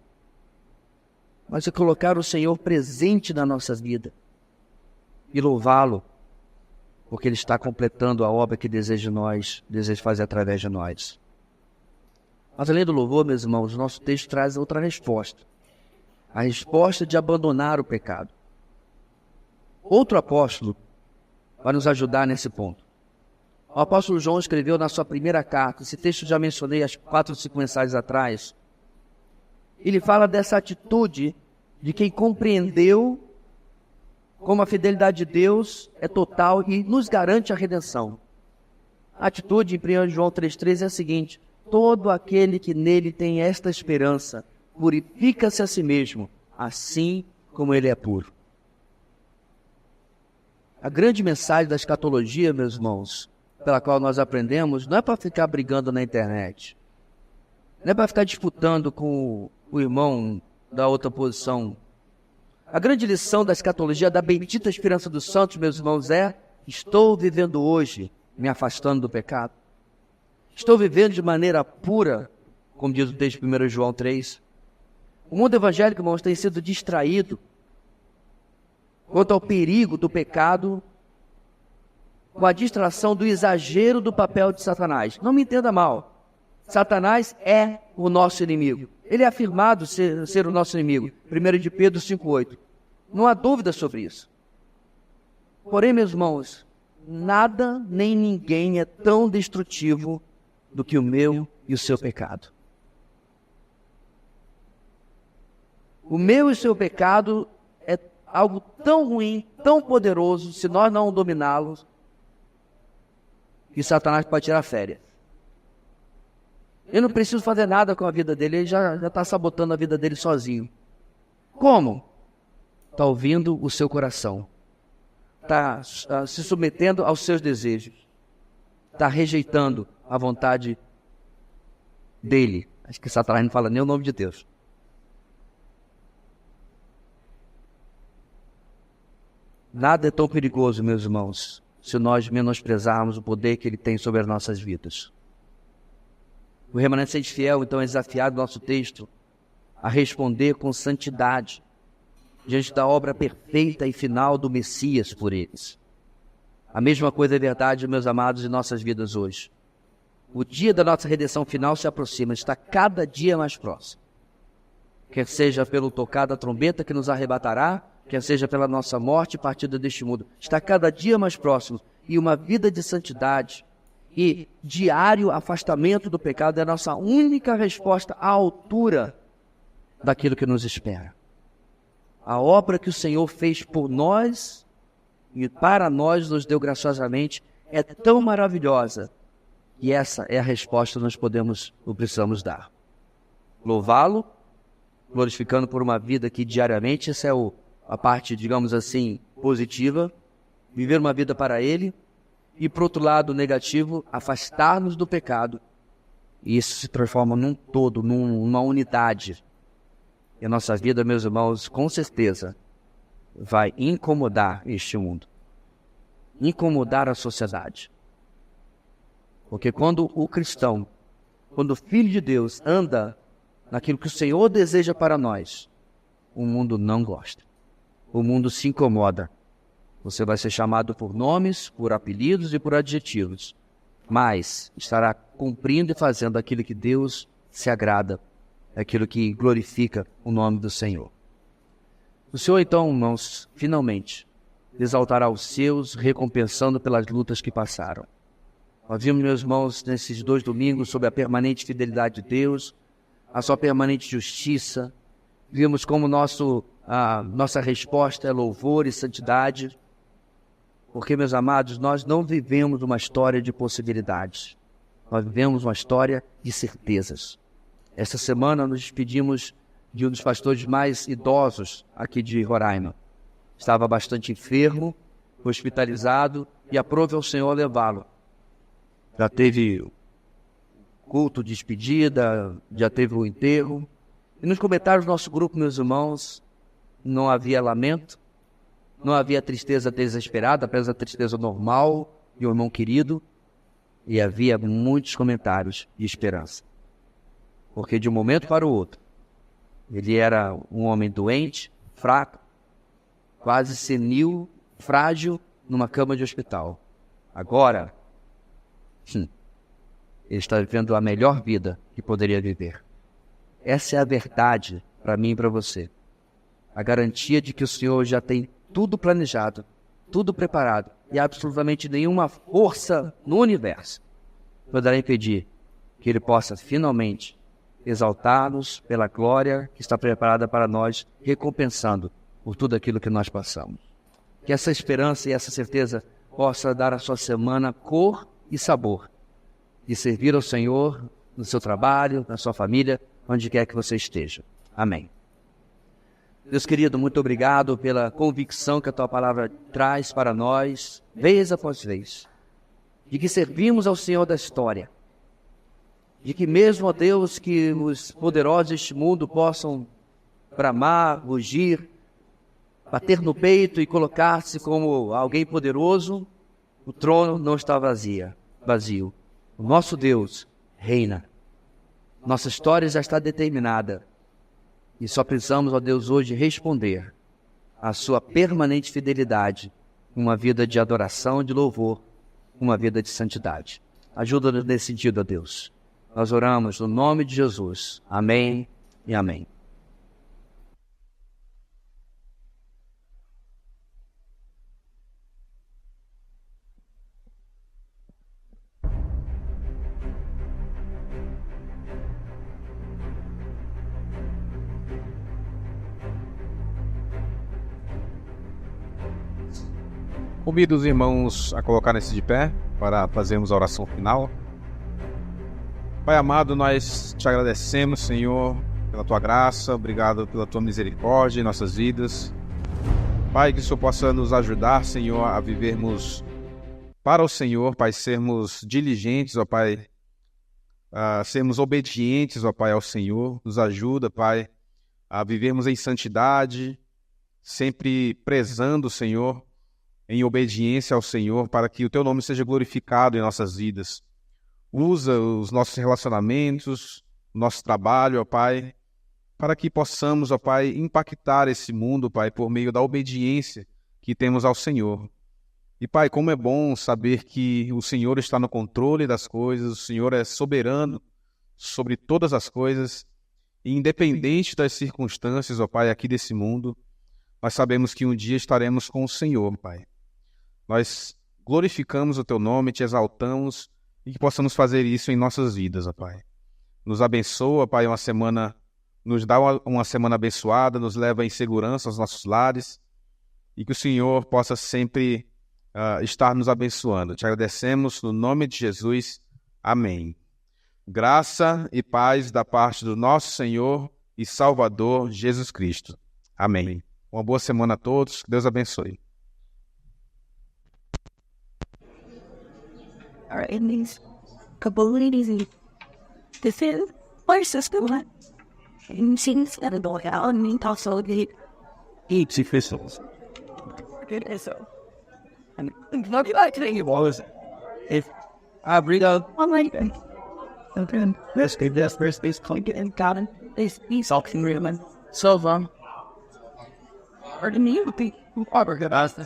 Mas é colocar o Senhor presente na nossa vida e louvá-lo, porque Ele está completando a obra que deseja fazer através de nós. Mas além do louvor, meus irmãos, o nosso texto traz outra resposta. A resposta de abandonar o pecado. Outro apóstolo vai nos ajudar nesse ponto. O apóstolo João escreveu na sua primeira carta, esse texto já mencionei as 4 ou 5 mensagens atrás. Ele fala dessa atitude de quem compreendeu como a fidelidade de Deus é total e nos garante a redenção. A atitude em 1 João 3,13 é a seguinte: todo aquele que nele tem esta esperança purifica-se a si mesmo, assim como ele é puro. A grande mensagem da escatologia, meus irmãos, pela qual nós aprendemos, não é para ficar brigando na internet. Não é para ficar disputando com o irmão da outra posição. A grande lição da escatologia, da bendita esperança dos santos, meus irmãos, é: estou vivendo hoje, me afastando do pecado. Estou vivendo de maneira pura, como diz o texto de 1 João 3. O mundo evangélico, irmãos, tem sido distraído quanto ao perigo do pecado, com a distração do exagero do papel de Satanás. Não me entenda mal. Satanás é o nosso inimigo. Ele é afirmado ser o nosso inimigo. 1 de Pedro 5,8. Não há dúvida sobre isso. Porém, meus irmãos, nada nem ninguém é tão destrutivo do que o meu e o seu pecado. O meu e o seu pecado é algo tão ruim, tão poderoso, se nós não dominá-los, que Satanás pode tirar férias. Eu não preciso fazer nada com a vida dele, ele já está sabotando a vida dele sozinho. Como? Está ouvindo o seu coração. Está se submetendo aos seus desejos. Está rejeitando a vontade dele. Acho que Satanás não fala nem o nome de Deus. Nada é tão perigoso, meus irmãos, se nós menosprezarmos o poder que ele tem sobre as nossas vidas. O remanescente fiel, então, é desafiado no nosso texto a responder com santidade diante da obra perfeita e final do Messias por eles. A mesma coisa é verdade, meus amados, em nossas vidas hoje. O dia da nossa redenção final se aproxima, está cada dia mais próximo. Quer seja pelo tocar da trombeta que nos arrebatará, quer seja pela nossa morte e partida deste mundo, está cada dia mais próximo. E uma vida de santidade e diário afastamento do pecado é a nossa única resposta à altura daquilo que nos espera. A obra que o Senhor fez por nós e para nós nos deu graciosamente é tão maravilhosa E essa é a resposta que nós podemos ou precisamos dar. Louvá-lo, glorificando por uma vida que diariamente, essa é a parte, digamos assim, positiva, viver uma vida para Ele, e por outro lado, negativo, afastar-nos do pecado. E isso se transforma num todo, numa unidade. E a nossa vida, meus irmãos, com certeza, vai incomodar este mundo, incomodar a sociedade. Porque quando o cristão, quando o Filho de Deus anda naquilo que o Senhor deseja para nós, o mundo não gosta. O mundo se incomoda. Você vai ser chamado por nomes, por apelidos e por adjetivos, mas estará cumprindo e fazendo aquilo que Deus se agrada, aquilo que glorifica o nome do Senhor. O Senhor, então, irmãos, finalmente, exaltará os seus, recompensando pelas lutas que passaram. Nós vimos, meus irmãos, nesses 2 domingos, sobre a permanente fidelidade de Deus, a sua permanente justiça. Vimos como nossa resposta é louvor e santidade. Porque, meus amados, nós não vivemos uma história de possibilidades. Nós vivemos uma história de certezas. Esta semana nos despedimos de um dos pastores mais idosos aqui de Roraima. Estava bastante enfermo, hospitalizado, e aprove ao Senhor levá-lo. Já teve culto de despedida, já teve o enterro. E nos comentários do nosso grupo, meus irmãos, não havia lamento, não havia tristeza desesperada, apenas a tristeza normal de um irmão querido, e havia muitos comentários de esperança. Porque de um momento para o outro, ele era um homem doente, fraco, quase senil, frágil, numa cama de hospital. Agora, ele está vivendo a melhor vida que poderia viver. Essa é a verdade para mim e para você. A garantia de que o Senhor já tem tudo planejado, tudo preparado, e absolutamente nenhuma força no universo poderá impedir que Ele possa finalmente exaltar-nos pela glória que está preparada para nós, recompensando por tudo aquilo que nós passamos. Que essa esperança e essa certeza possa dar à sua semana cor e sabor, de servir ao Senhor no seu trabalho, na sua família, onde quer que você esteja. Amém. Deus querido, muito obrigado pela convicção que a Tua palavra traz para nós, vez após vez, de que servimos ao Senhor da história, de que mesmo, ó Deus, que os poderosos deste mundo possam bramar, rugir, bater no peito e colocar-se como alguém poderoso, o trono não está vazio. O nosso Deus reina. Nossa história já está determinada. E só precisamos, ó Deus, hoje responder à sua permanente fidelidade, uma vida de adoração, de louvor, uma vida de santidade. Ajuda-nos nesse sentido, ó Deus. Nós oramos no nome de Jesus. Amém e amém. Convido os irmãos a colocarem-se de pé para fazermos a oração final. Pai amado, nós te agradecemos, Senhor, pela Tua graça, obrigado pela Tua misericórdia em nossas vidas. Pai, que o Senhor possa nos ajudar, Senhor, a vivermos para o Senhor, Pai, sermos diligentes, ó Pai, a sermos obedientes, ó Pai, ao Senhor. Nos ajuda, Pai, a vivermos em santidade, sempre prezando, Senhor, em obediência ao Senhor, para que o Teu nome seja glorificado em nossas vidas. Usa os nossos relacionamentos, o nosso trabalho, ó Pai, para que possamos, ó Pai, impactar esse mundo, Pai, por meio da obediência que temos ao Senhor. E, Pai, como é bom saber que o Senhor está no controle das coisas, o Senhor é soberano sobre todas as coisas, e independente das circunstâncias, ó Pai, aqui desse mundo, nós sabemos que um dia estaremos com o Senhor, Pai. Nós glorificamos o Teu nome, Te exaltamos e que possamos fazer isso em nossas vidas, ó Pai. Nos abençoa, Pai, nos dá uma semana abençoada, nos leva em segurança aos nossos lares e que o Senhor possa sempre estar nos abençoando. Te agradecemos no nome de Jesus. Amém. Graça e paz da parte do nosso Senhor e Salvador Jesus Cristo. Amém. Uma boa semana a todos. Deus abençoe. All right, and these couple ladies, this is our system. And she's got a boy out, and he also did Each officials. it. So, and what do I think? Was if I bring up Oh my God. okay, let's get this first base called And got him. He's talking real man. so far. Or the new people. Robert got asked